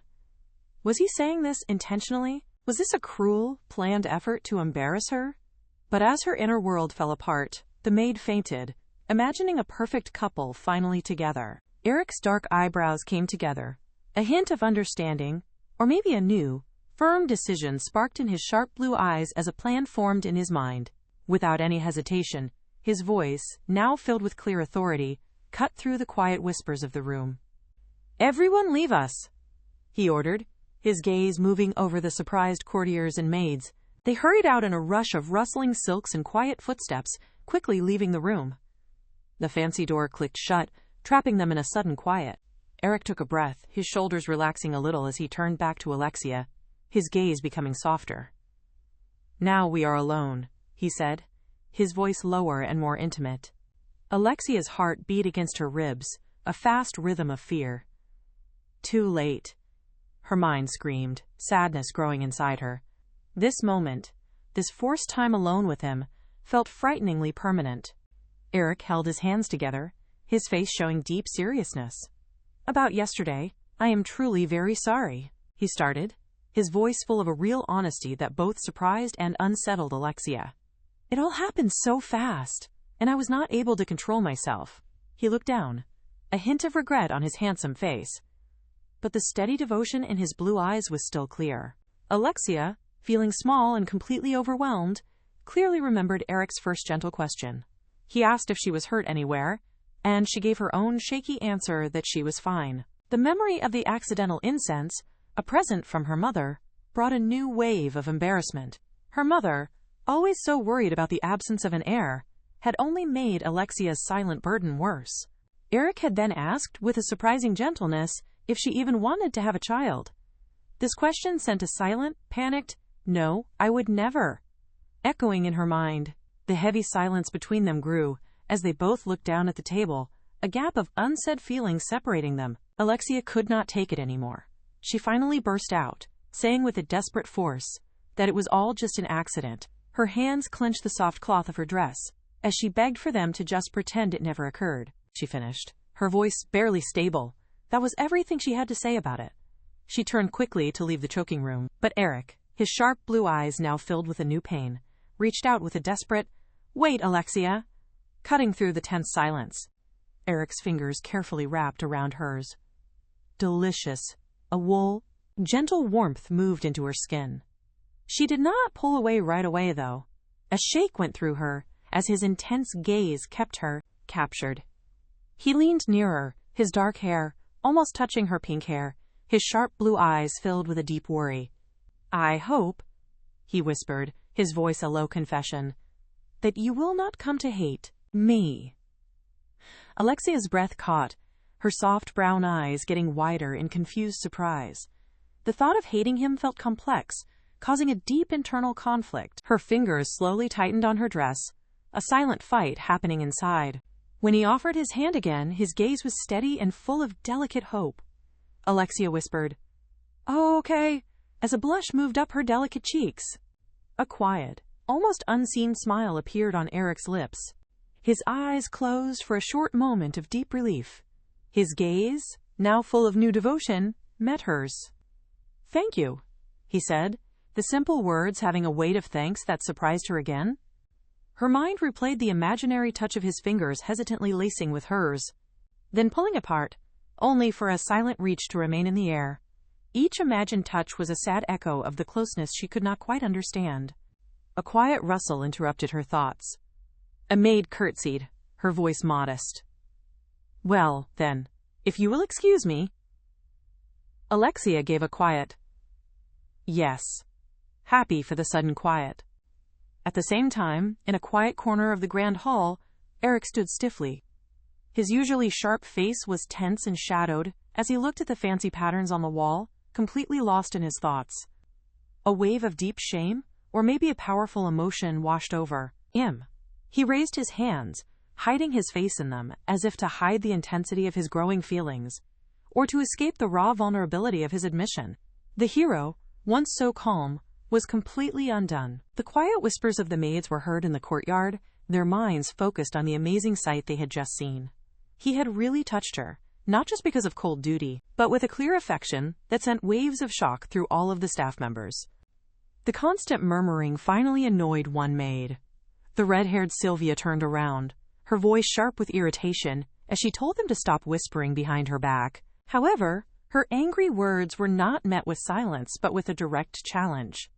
Was he saying this intentionally? Was this a cruel, planned effort to embarrass her? But as her inner world fell apart, the maid fainted, imagining a perfect couple finally together. Erik's dark eyebrows came together. A hint of understanding, or maybe a new, firm decision sparked in his sharp blue eyes as a plan formed in his mind. Without any hesitation, his voice, now filled with clear authority, cut through the quiet whispers of the room. "Everyone leave us," he ordered, his gaze moving over the surprised courtiers and maids. They hurried out in a rush of rustling silks and quiet footsteps, quickly leaving the room. The fancy door clicked shut, trapping them in a sudden quiet. Erik took a breath, his shoulders relaxing a little as he turned back to Alexia, his gaze becoming softer. "Now we are alone," he said, his voice lower and more intimate. Alexia's heart beat against her ribs, a fast rhythm of fear. Too late. Her mind screamed, sadness growing inside her. This moment, this forced time alone with him, felt frighteningly permanent. Erik held his hands together, his face showing deep seriousness. "About yesterday, I am truly very sorry," he started, his voice full of a real honesty that both surprised and unsettled Alexia. "It all happened so fast, and I was not able to control myself." He looked down, a hint of regret on his handsome face. But the steady devotion in his blue eyes was still clear. Alexia, feeling small and completely overwhelmed, clearly remembered Erik's first gentle question. He asked if she was hurt anywhere, and she gave her own shaky answer that she was fine. The memory of the accidental incense, a present from her mother, brought a new wave of embarrassment. Her mother, always so worried about the absence of an heir, had only made Alexia's silent burden worse. Erik had then asked, with a surprising gentleness, if she even wanted to have a child. This question sent a silent, panicked, "No, I would never," echoing in her mind. The heavy silence between them grew, as they both looked down at the table, a gap of unsaid feelings separating them. Alexia could not take it anymore. She finally burst out, saying with a desperate force that it was all just an accident. Her hands clenched the soft cloth of her dress, as she begged for them to just pretend it never occurred. She finished, her voice barely stable. That was everything she had to say about it. She turned quickly to leave the choking room, but Erik, his sharp blue eyes now filled with a new pain, reached out with a desperate, "Wait, Alexia," cutting through the tense silence. Erik's fingers carefully wrapped around hers. Delicious. A gentle warmth moved into her skin. She did not pull away right away, though. A shake went through her as his intense gaze kept her captured. He leaned nearer, his dark hair almost touching her pink hair, his sharp blue eyes filled with a deep worry. "I hope," he whispered, his voice a low confession, "that you will not come to hate me." Alexia's breath caught, her soft brown eyes getting wider in confused surprise. The thought of hating him felt complex, causing a deep internal conflict. Her fingers slowly tightened on her dress, a silent fight happening inside. When he offered his hand again, his gaze was steady and full of delicate hope. Alexia whispered, "Oh, okay," as a blush moved up her delicate cheeks. A quiet, almost unseen smile appeared on Erik's lips. His eyes closed for a short moment of deep relief. His gaze, now full of new devotion, met hers. "Thank you," he said, the simple words having a weight of thanks that surprised her again. Her mind replayed the imaginary touch of his fingers hesitantly lacing with hers, then pulling apart, only for a silent reach to remain in the air. Each imagined touch was a sad echo of the closeness she could not quite understand. A quiet rustle interrupted her thoughts. A maid curtsied, her voice modest. "Well, then, if you will excuse me." Alexia gave a quiet yes, happy for the sudden quiet. At the same time, in a quiet corner of the grand hall, Erik stood stiffly. His usually sharp face was tense and shadowed as he looked at the fancy patterns on the wall, completely lost in his thoughts. A wave of deep shame, or maybe a powerful emotion, washed over him. He raised his hands, hiding his face in them, as if to hide the intensity of his growing feelings, or to escape the raw vulnerability of his admission. The hero, once so calm, was completely undone. The quiet whispers of the maids were heard in the courtyard, their minds focused on the amazing sight they had just seen. He had really touched her, not just because of cold duty, but with a clear affection that sent waves of shock through all of the staff members. The constant murmuring finally annoyed one maid. The red-haired Sylvia turned around, her voice sharp with irritation, as she told them to stop whispering behind her back. However, her angry words were not met with silence, but with a direct challenge.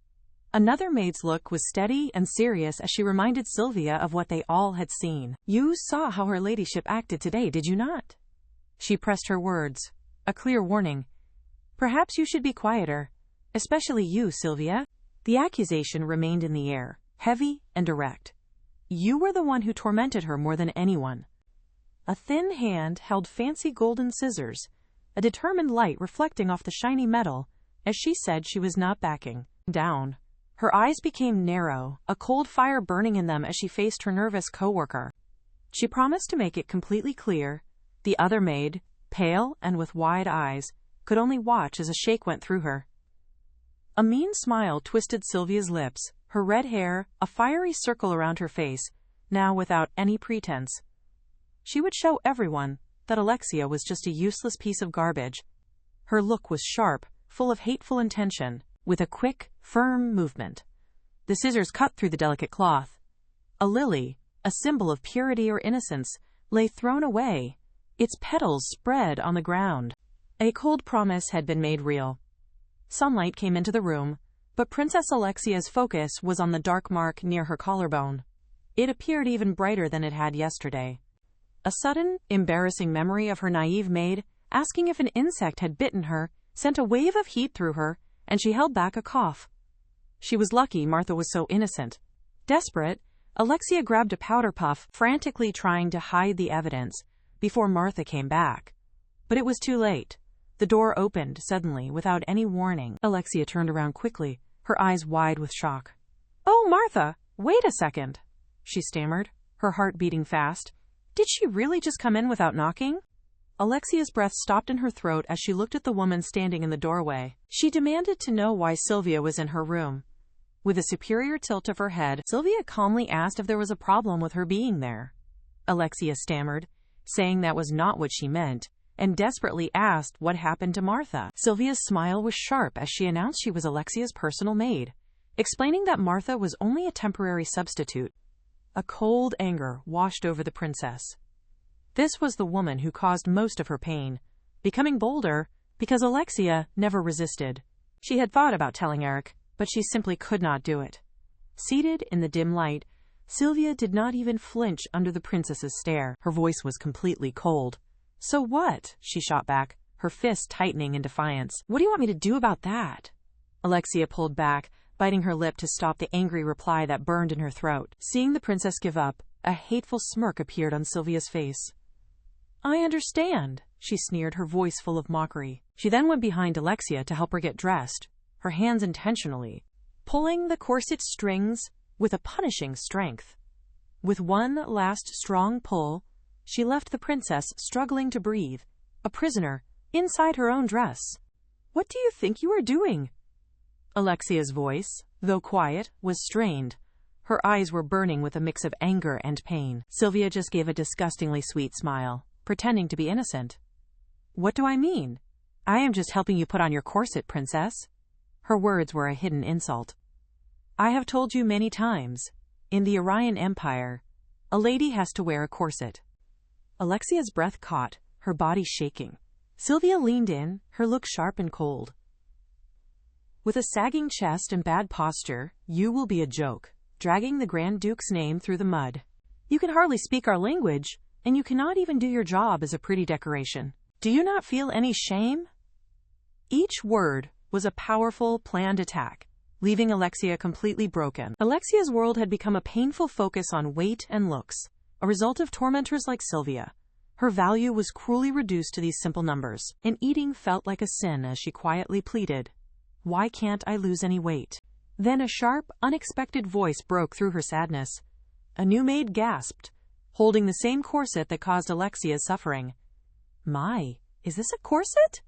Another maid's look was steady and serious as she reminded Sylvia of what they all had seen. "You saw how her ladyship acted today, did you not?" She pressed her words, a clear warning. "Perhaps you should be quieter, especially you, Sylvia." The accusation remained in the air, heavy and direct. "You were the one who tormented her more than anyone." A thin hand held fancy golden scissors, a determined light reflecting off the shiny metal, as she said she was not backing down. Her eyes became narrow, a cold fire burning in them as she faced her nervous coworker. She promised to make it completely clear. The other maid, pale and with wide eyes, could only watch as a shake went through her. A mean smile twisted Sylvia's lips, her red hair a fiery circle around her face, now without any pretense. She would show everyone that Alexia was just a useless piece of garbage. Her look was sharp, full of hateful intention. With a quick, firm movement, the scissors cut through the delicate cloth. A lily, a symbol of purity or innocence, lay thrown away, its petals spread on the ground. A cold promise had been made real. Sunlight came into the room, but Princess Alexia's focus was on the dark mark near her collarbone. It appeared even brighter than it had yesterday. A sudden, embarrassing memory of her naive maid asking if an insect had bitten her sent a wave of heat through her, and she held back a cough. She was lucky Martha was so innocent. Desperate, Alexia grabbed a powder puff, frantically trying to hide the evidence, before Martha came back. But it was too late. The door opened suddenly, without any warning. Alexia turned around quickly, her eyes wide with shock. "Oh, Martha, wait a second," she stammered, her heart beating fast. "Did she really just come in without knocking?" Alexia's breath stopped in her throat as she looked at the woman standing in the doorway. She demanded to know why Sylvia was in her room. With a superior tilt of her head, Sylvia calmly asked if there was a problem with her being there. Alexia stammered, saying that was not what she meant, and desperately asked what happened to Martha. Sylvia's smile was sharp as she announced she was Alexia's personal maid, explaining that Martha was only a temporary substitute. A cold anger washed over the princess. This was the woman who caused most of her pain, becoming bolder because Alexia never resisted. She had thought about telling Erik, but she simply could not do it. Seated in the dim light, Sylvia did not even flinch under the princess's stare. Her voice was completely cold. "So what?" she shot back, her fist tightening in defiance. "What do you want me to do about that?" Alexia pulled back, biting her lip to stop the angry reply that burned in her throat. Seeing the princess give up, a hateful smirk appeared on Sylvia's face. "I understand," she sneered, her voice full of mockery. She then went behind Alexia to help her get dressed, her hands intentionally pulling the corset strings with a punishing strength. With one last strong pull, she left the princess struggling to breathe, a prisoner, inside her own dress. "What do you think you are doing?" Alexia's voice, though quiet, was strained. Her eyes were burning with a mix of anger and pain. Sylvia just gave a disgustingly sweet smile, pretending to be innocent. "What do I mean? I am just helping you put on your corset, princess." Her words were a hidden insult. "I have told you many times, in the Orion Empire, a lady has to wear a corset." Alexia's breath caught, her body shaking. Sylvia leaned in, her look sharp and cold. "With a sagging chest and bad posture, you will be a joke, dragging the Grand Duke's name through the mud. You can hardly speak our language, and you cannot even do your job as a pretty decoration. Do you not feel any shame?" Each word was a powerful, planned attack, leaving Alexia completely broken. Alexia's world had become a painful focus on weight and looks, a result of tormentors like Sylvia. Her value was cruelly reduced to these simple numbers, and eating felt like a sin as she quietly pleaded, "Why can't I lose any weight?" Then a sharp, unexpected voice broke through her sadness. A new maid gasped, holding the same corset that caused Alexia's suffering. "My, is this a corset?"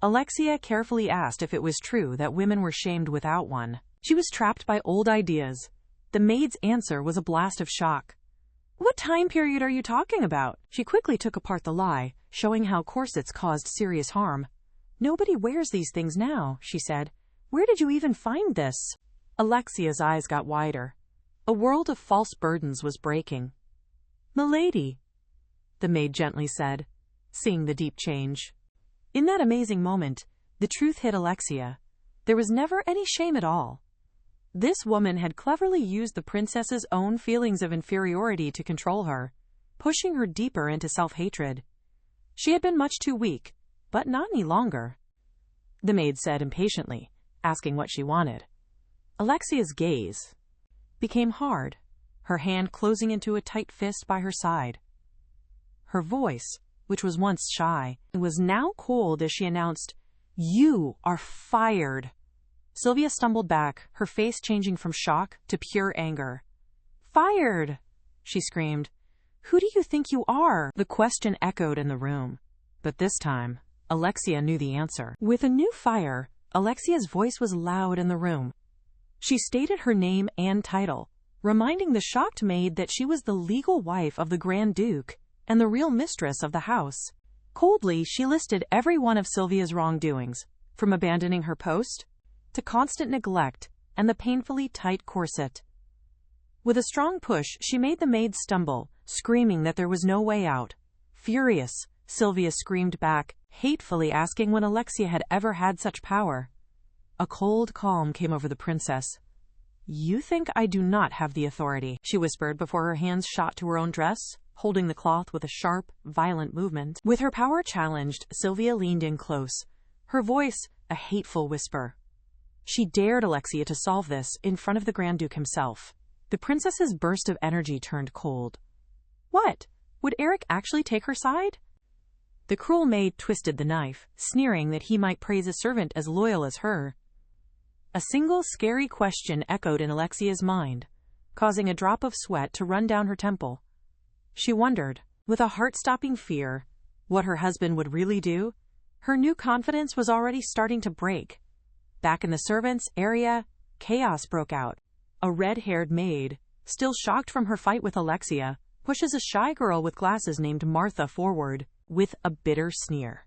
Alexia carefully asked if it was true that women were shamed without one. She was trapped by old ideas. The maid's answer was a blast of shock. "What time period are you talking about?" She quickly took apart the lie, showing how corsets caused serious harm. "Nobody wears these things now," she said. "Where did you even find this?" Alexia's eyes got wider. A world of false burdens was breaking. "Milady," the maid gently said, seeing the deep change. In that amazing moment, the truth hit Alexia. There was never any shame at all. This woman had cleverly used the princess's own feelings of inferiority to control her, pushing her deeper into self-hatred. She had been much too weak, but not any longer. The maid said impatiently, asking what she wanted. Alexia's gaze became hard, her hand closing into a tight fist by her side. Her voice, which was once shy, was now cold as she announced, "You are fired." Sylvia stumbled back, her face changing from shock to pure anger. "Fired!" she screamed. "Who do you think you are?" The question echoed in the room, but this time, Alexia knew the answer. With a new fire, Alexia's voice was loud in the room. She stated her name and title, reminding the shocked maid that she was the legal wife of the Grand Duke and the real mistress of the house. Coldly, she listed every one of Sylvia's wrongdoings, from abandoning her post to constant neglect and the painfully tight corset. With a strong push, she made the maid stumble, screaming that there was no way out. Furious, Sylvia screamed back, hatefully asking when Alexia had ever had such power. A cold calm came over the princess. "You think I do not have the authority," she whispered before her hands shot to her own dress, holding the cloth with a sharp, violent movement. With her power challenged, Sylvia leaned in close, her voice a hateful whisper. She dared Alexia to solve this in front of the Grand Duke himself. The princess's burst of energy turned cold. What? Would Erik actually take her side? The cruel maid twisted the knife, sneering that he might praise a servant as loyal as her. A single scary question echoed in Alexia's mind, causing a drop of sweat to run down her temple. She wondered, with a heart-stopping fear, what her husband would really do. Her new confidence was already starting to break. Back in the servants' area, chaos broke out. A red-haired maid, still shocked from her fight with Alexia, pushes a shy girl with glasses named Martha forward. with a bitter sneer.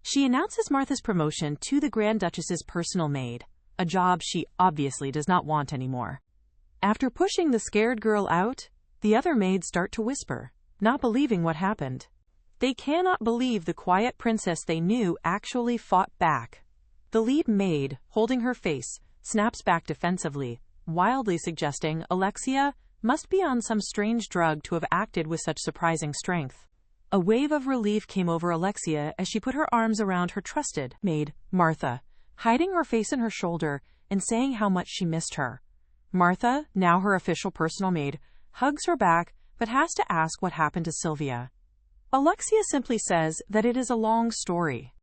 She announces Martha's promotion to the Grand Duchess's personal maid, a job she obviously does not want anymore. After pushing the scared girl out, the other maids start to whisper, not believing what happened. They cannot believe the quiet princess they knew actually fought back. The lead maid, holding her face, snaps back defensively, wildly suggesting Alexia must be on some strange drug to have acted with such surprising strength. A wave of relief came over Alexia as she put her arms around her trusted maid, Martha, hiding her face in her shoulder and saying how much she missed her. Martha, now her official personal maid, hugs her back but has to ask what happened to Sylvia. Alexia simply says that it is a long story.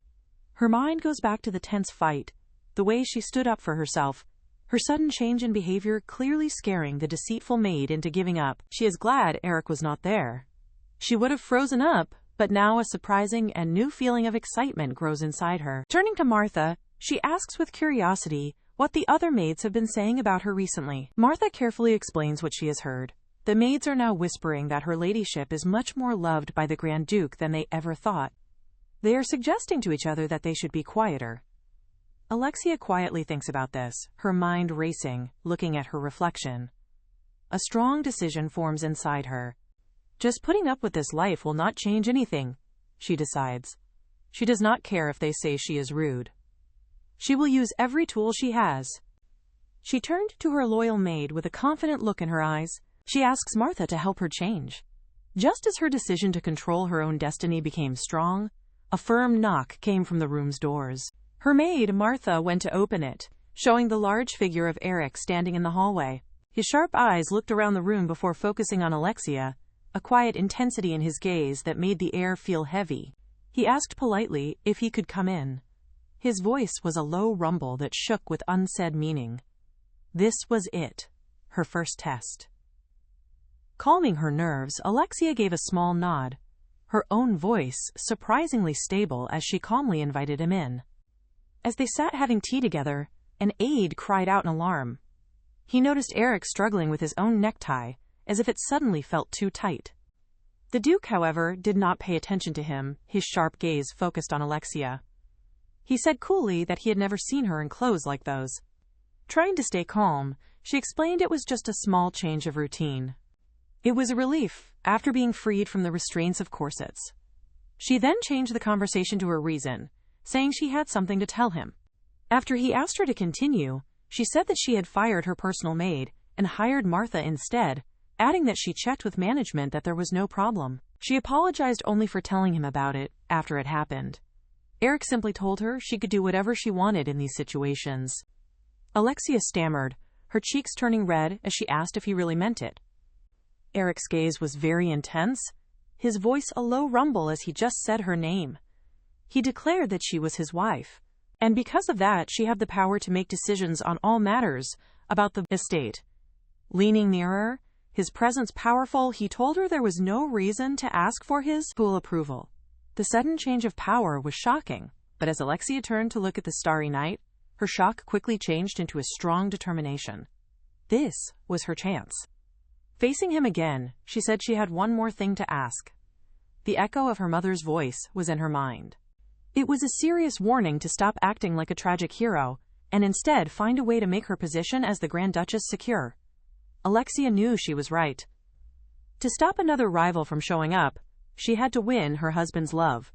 Her mind goes back to the tense fight, the way she stood up for herself, her sudden change in behavior clearly scaring the deceitful maid into giving up. She is glad Erik was not there. She would have frozen up, but now a surprising and new feeling of excitement grows inside her. Turning to Martha, she asks with curiosity what the other maids have been saying about her recently. Martha carefully explains what she has heard. The maids are now whispering that her ladyship is much more loved by the Grand Duke than they ever thought. They are suggesting to each other that they should be quieter. Alexia quietly thinks about this, her mind racing, looking at her reflection. A strong decision forms inside her. Just putting up with this life will not change anything, she decides. She does not care if they say she is rude. She will use every tool she has. She turned to her loyal maid with a confident look in her eyes. She asks Martha to help her change. Just as her decision to control her own destiny became strong, a firm knock came from the room's doors. Her maid, Martha, went to open it, showing the large figure of Erik standing in the hallway. His sharp eyes looked around the room before focusing on Alexia, a quiet intensity in his gaze that made the air feel heavy. He asked politely if he could come in. His voice was a low rumble that shook with unsaid meaning. This was it, her first test. Calming her nerves, Alexia gave a small nod, her own voice surprisingly stable as she calmly invited him in. As they sat having tea together, an aide cried out in alarm. He noticed Erik struggling with his own necktie, as if it suddenly felt too tight. The Duke, however, did not pay attention to him, his sharp gaze focused on Alexia. He said coolly that he had never seen her in clothes like those. Trying to stay calm, she explained it was just a small change of routine. It was a relief, after being freed from the restraints of corsets. She then changed the conversation to her reason, saying she had something to tell him. After he asked her to continue, she said that she had fired her personal maid and hired Martha instead, adding that she checked with management that there was no problem. She apologized only for telling him about it after it happened. Erik simply told her she could do whatever she wanted in these situations. Alexia stammered, her cheeks turning red as she asked if he really meant it. Erik's gaze was very intense, his voice a low rumble as he just said her name. He declared that she was his wife, and because of that she had the power to make decisions on all matters about the estate. Leaning nearer, his presence powerful, he told her there was no reason to ask for his full approval. The sudden change of power was shocking, but as Alexia turned to look at the starry night, her shock quickly changed into a strong determination. This was her chance. Facing him again, she said she had one more thing to ask. The echo of her mother's voice was in her mind. It was a serious warning to stop acting like a tragic hero, and instead find a way to make her position as the Grand Duchess secure. Alexia knew she was right. To stop another rival from showing up, she had to win her husband's love.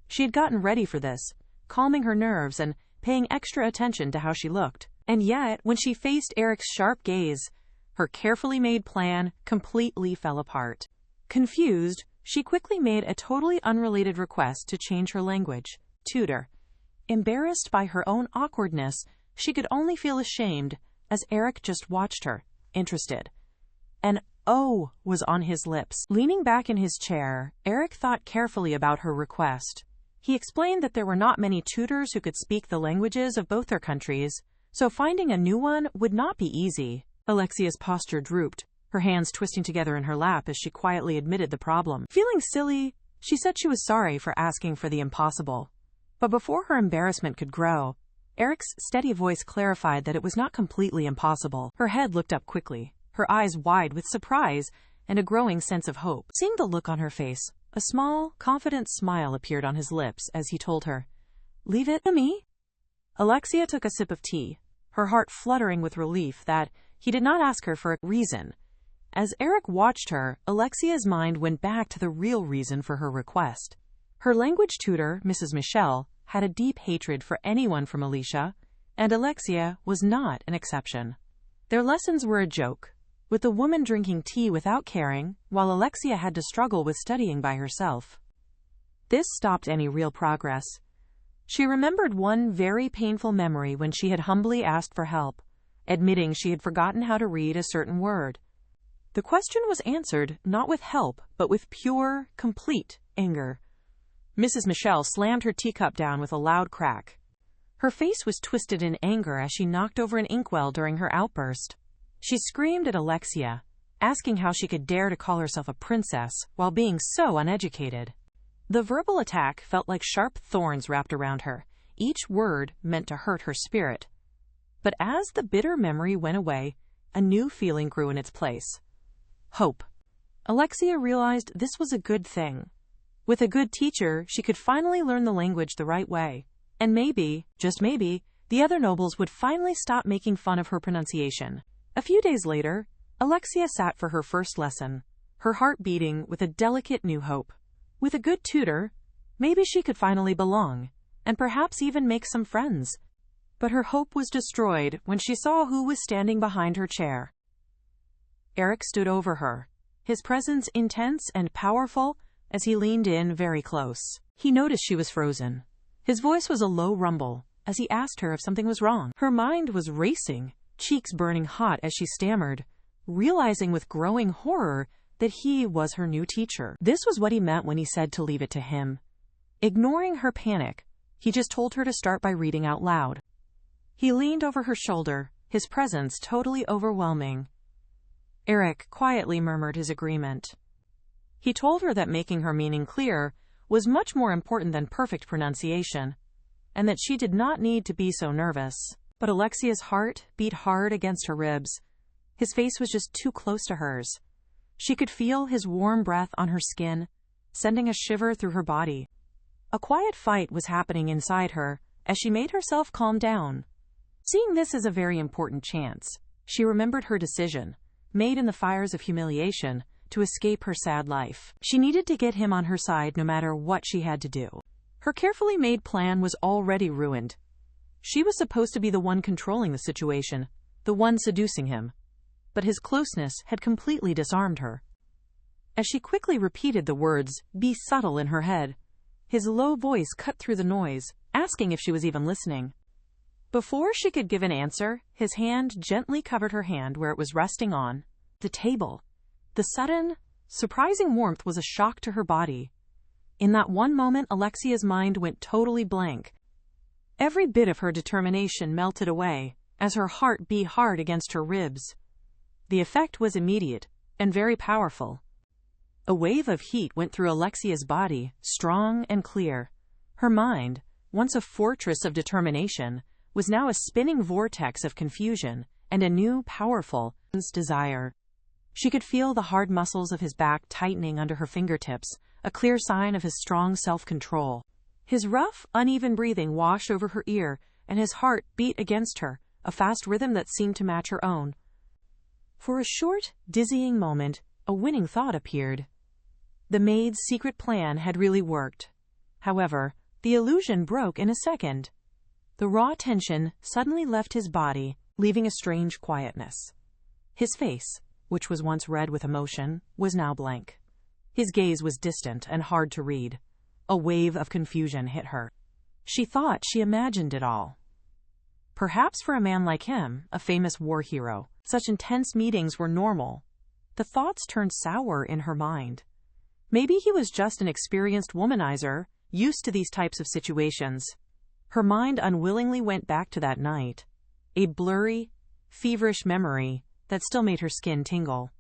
She had gotten ready for this, calming her nerves and paying extra attention to how she looked. And yet, when she faced Erik's sharp gaze, her carefully made plan completely fell apart. Confused, she quickly made a totally unrelated request to change her language. Tutor. Embarrassed by her own awkwardness, she could only feel ashamed as Erik just watched her, interested. An "oh" was on his lips. Leaning back in his chair, Erik thought carefully about her request. He explained that there were not many tutors who could speak the languages of both their countries, so finding a new one would not be easy. Alexia's posture drooped, her hands twisting together in her lap as she quietly admitted the problem. Feeling silly, she said she was sorry for asking for the impossible. But before her embarrassment could grow, Erik's steady voice clarified that it was not completely impossible. Her head looked up quickly, her eyes wide with surprise and a growing sense of hope. Seeing the look on her face, A small, confident smile appeared on his lips as he told her, "Leave it to me." Alexia took a sip of tea, her heart fluttering with relief that he did not ask her for a reason. As Erik watched her, Alexia's mind went back to the real reason for her request. Her language tutor, Mrs. Michelle, had a deep hatred for anyone from Alicia, and Alexia was not an exception. Their lessons were a joke, with the woman drinking tea without caring, while Alexia had to struggle with studying by herself. This stopped any real progress. She remembered one very painful memory when she had humbly asked for help, admitting she had forgotten how to read a certain word. The question was answered not with help, but with pure, complete anger. Mrs. Michelle slammed her teacup down with a loud crack. Her face was twisted in anger as she knocked over an inkwell during her outburst. She screamed at Alexia, asking how she could dare to call herself a princess while being so uneducated. The verbal attack felt like sharp thorns wrapped around her, each word meant to hurt her spirit. But as the bitter memory went away, a new feeling grew in its place. Hope. Alexia realized this was a good thing. With a good teacher, she could finally learn the language the right way. And maybe, just maybe, the other nobles would finally stop making fun of her pronunciation. A few days later, Alexia sat for her first lesson, her heart beating with a delicate new hope. With a good tutor, maybe she could finally belong, and perhaps even make some friends. But her hope was destroyed when she saw who was standing behind her chair. Erik stood over her, his presence intense and powerful as he leaned in very close. He noticed she was frozen. His voice was a low rumble as he asked her if something was wrong. Her mind was racing, cheeks burning hot as she stammered, realizing with growing horror that he was her new teacher. This was what he meant when he said to leave it to him. Ignoring her panic, he just told her to start by reading out loud. He leaned over her shoulder, his presence totally overwhelming. Erik quietly murmured his agreement. He told her that making her meaning clear was much more important than perfect pronunciation, and that she did not need to be so nervous. But Alexia's heart beat hard against her ribs. His face was just too close to hers. She could feel his warm breath on her skin, sending a shiver through her body. A quiet fight was happening inside her as she made herself calm down. Seeing this as a very important chance, she remembered her decision, made in the fires of humiliation, to escape her sad life. She needed to get him on her side no matter what she had to do. Her carefully made plan was already ruined. She was supposed to be the one controlling the situation, the one seducing him. But his closeness had completely disarmed her. As she quickly repeated the words, "Be subtle," in her head, his low voice cut through the noise, asking if she was even listening. Before she could give an answer, his hand gently covered her hand where it was resting on the table. The sudden, surprising warmth was a shock to her body. In that one moment, Alexia's mind went totally blank. Every bit of her determination melted away as her heart beat hard against her ribs. The effect was immediate and very powerful. A wave of heat went through Alexia's body, strong and clear. Her mind, once a fortress of determination, was now a spinning vortex of confusion and a new, powerful desire. She could feel the hard muscles of his back tightening under her fingertips, a clear sign of his strong self-control. His rough, uneven breathing washed over her ear, and his heart beat against her, a fast rhythm that seemed to match her own. For a short, dizzying moment, a winning thought appeared. The maid's secret plan had really worked. However, the illusion broke in a second. The raw tension suddenly left his body, leaving a strange quietness. His face, which was once red with emotion, was now blank. His gaze was distant and hard to read. A wave of confusion hit her. She thought she imagined it all. Perhaps for a man like him, a famous war hero, such intense meetings were normal. The thoughts turned sour in her mind. Maybe he was just an experienced womanizer, used to these types of situations. Her mind unwillingly went back to that night, a blurry, feverish memory that still made her skin tingle.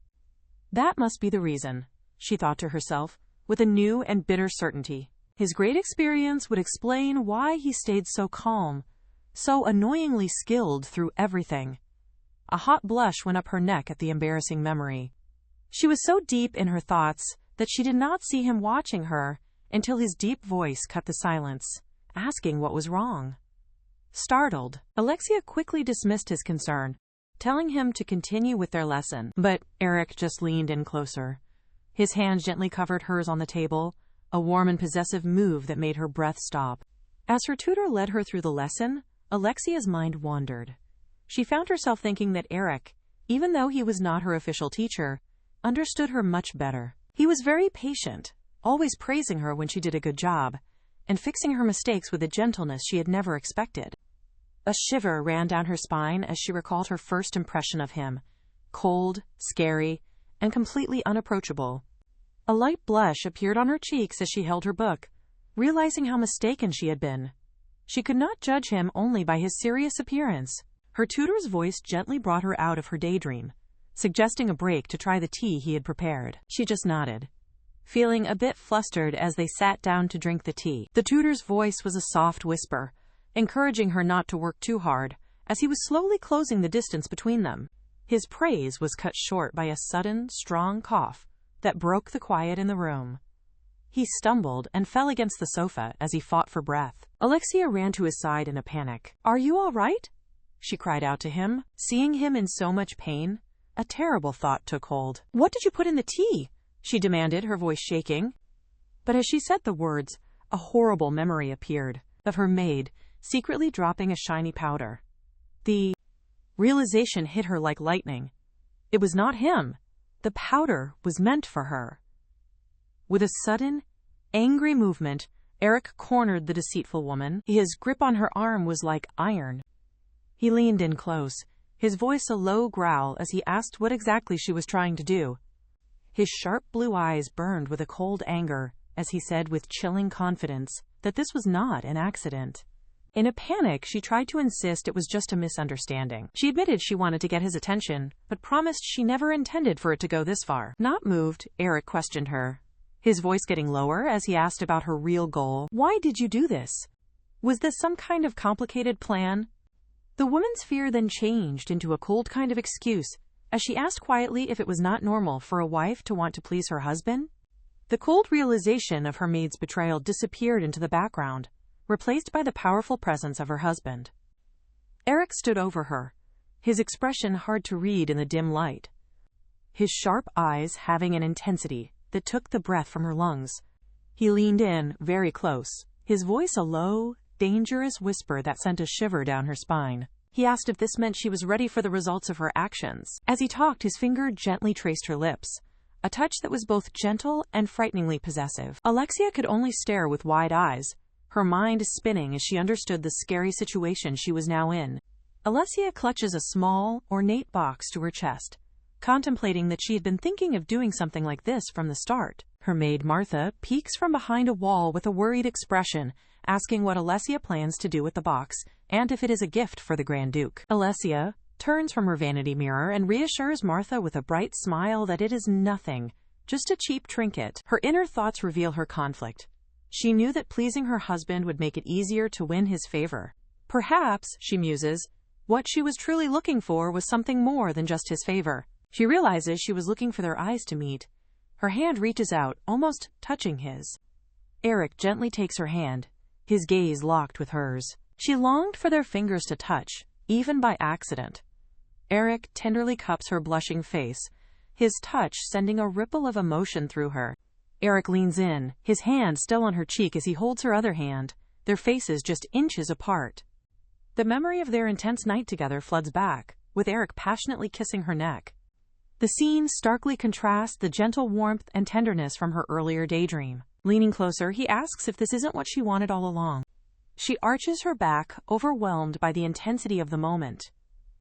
That must be the reason, she thought to herself, with a new and bitter certainty. His great experience would explain why he stayed so calm, so annoyingly skilled through everything. A hot blush went up her neck at the embarrassing memory. She was so deep in her thoughts that she did not see him watching her until his deep voice cut the silence, asking what was wrong. Startled, Alexia quickly dismissed his concern, telling him to continue with their lesson. But Erik just leaned in closer. His hand gently covered hers on the table, a warm and possessive move that made her breath stop. As her tutor led her through the lesson, Alexia's mind wandered. She found herself thinking that Erik, even though he was not her official teacher, understood her much better. He was very patient, always praising her when she did a good job, and fixing her mistakes with a gentleness she had never expected. A shiver ran down her spine as she recalled her first impression of him, cold, scary, and completely unapproachable. A light blush appeared on her cheeks as she held her book, realizing how mistaken she had been. She could not judge him only by his serious appearance. Her tutor's voice gently brought her out of her daydream, suggesting a break to try the tea he had prepared. She just nodded, feeling a bit flustered as they sat down to drink the tea. The tutor's voice was a soft whisper, encouraging her not to work too hard, as he was slowly closing the distance between them. His praise was cut short by a sudden, strong cough that broke the quiet in the room. He stumbled and fell against the sofa as he fought for breath. Alexia ran to his side in a panic. "Are you all right?" she cried out to him. Seeing him in so much pain, a terrible thought took hold. "What did you put in the tea?" she demanded, her voice shaking. But as she said the words, a horrible memory appeared of her maid secretly dropping a shiny powder. The realization hit her like lightning. It was not him. The powder was meant for her. With a sudden, angry movement, Erik cornered the deceitful woman. His grip on her arm was like iron. He leaned in close, his voice a low growl as he asked what exactly she was trying to do. His sharp blue eyes burned with a cold anger as he said with chilling confidence that this was not an accident. In a panic, she tried to insist it was just a misunderstanding. She admitted she wanted to get his attention, but promised she never intended for it to go this far. Not moved, Erik questioned her, his voice getting lower as he asked about her real goal. "Why did you do this? Was this some kind of complicated plan?" The woman's fear then changed into a cold kind of excuse as she asked quietly if it was not normal for a wife to want to please her husband. The cold realization of her maid's betrayal disappeared into the background, replaced by the powerful presence of her husband. Erik stood over her, his expression hard to read in the dim light, his sharp eyes having an intensity that took the breath from her lungs. He leaned in, very close, his voice a low, dangerous whisper that sent a shiver down her spine. He asked if this meant she was ready for the results of her actions. As he talked, his finger gently traced her lips, a touch that was both gentle and frighteningly possessive. Alexia could only stare with wide eyes, her mind spinning as she understood the scary situation she was now in. Alexia clutches a small, ornate box to her chest, contemplating that she had been thinking of doing something like this from the start. Her maid Martha peeks from behind a wall with a worried expression, asking what Alexia plans to do with the box and if it is a gift for the Grand Duke. Alexia turns from her vanity mirror and reassures Martha with a bright smile that it is nothing, just a cheap trinket. Her inner thoughts reveal her conflict. She knew that pleasing her husband would make it easier to win his favor. Perhaps, she muses, what she was truly looking for was something more than just his favor. She realizes she was looking for their eyes to meet. Her hand reaches out, almost touching his. Erik gently takes her hand, his gaze locked with hers. She longed for their fingers to touch, even by accident. Erik tenderly cups her blushing face, his touch sending a ripple of emotion through her. Erik leans in, his hand still on her cheek as he holds her other hand, their faces just inches apart. The memory of their intense night together floods back, with Erik passionately kissing her neck. The scene starkly contrasts the gentle warmth and tenderness from her earlier daydream. Leaning closer, he asks if this isn't what she wanted all along. She arches her back, overwhelmed by the intensity of the moment.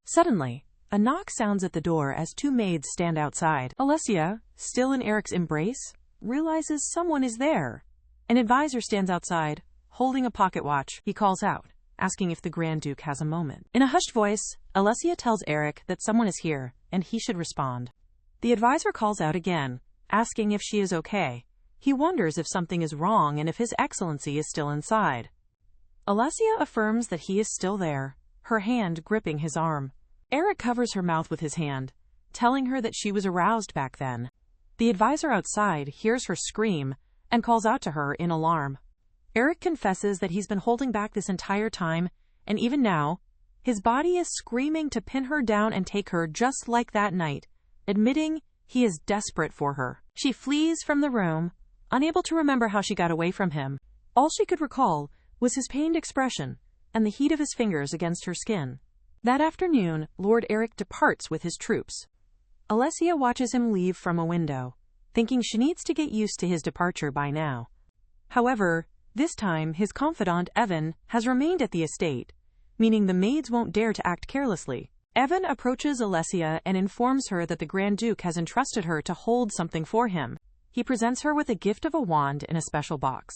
Suddenly, a knock sounds at the door as two maids stand outside. Alexia, still in Erik's embrace, realizes someone is there. An advisor stands outside, holding a pocket watch. He calls out, asking if the Grand Duke has a moment. In a hushed voice, Alexia tells Erik that someone is here, and he should respond. The advisor calls out again, asking if she is okay. He wonders if something is wrong and if His Excellency is still inside. Alexia affirms that he is still there, her hand gripping his arm. Erik covers her mouth with his hand, telling her that she was aroused back then. The advisor outside hears her scream and calls out to her in alarm. Erik confesses that he's been holding back this entire time, and even now, his body is screaming to pin her down and take her just like that night, admitting he is desperate for her. She flees from the room, unable to remember how she got away from him. All she could recall was his pained expression and the heat of his fingers against her skin. That afternoon, Lord Erik departs with his troops. Alexia watches him leave from a window, thinking she needs to get used to his departure by now. However, this time his confidant Evan has remained at the estate, meaning the maids won't dare to act carelessly. Evan approaches Alexia and informs her that the Grand Duke has entrusted her to hold something for him. He presents her with a gift of a wand in a special box.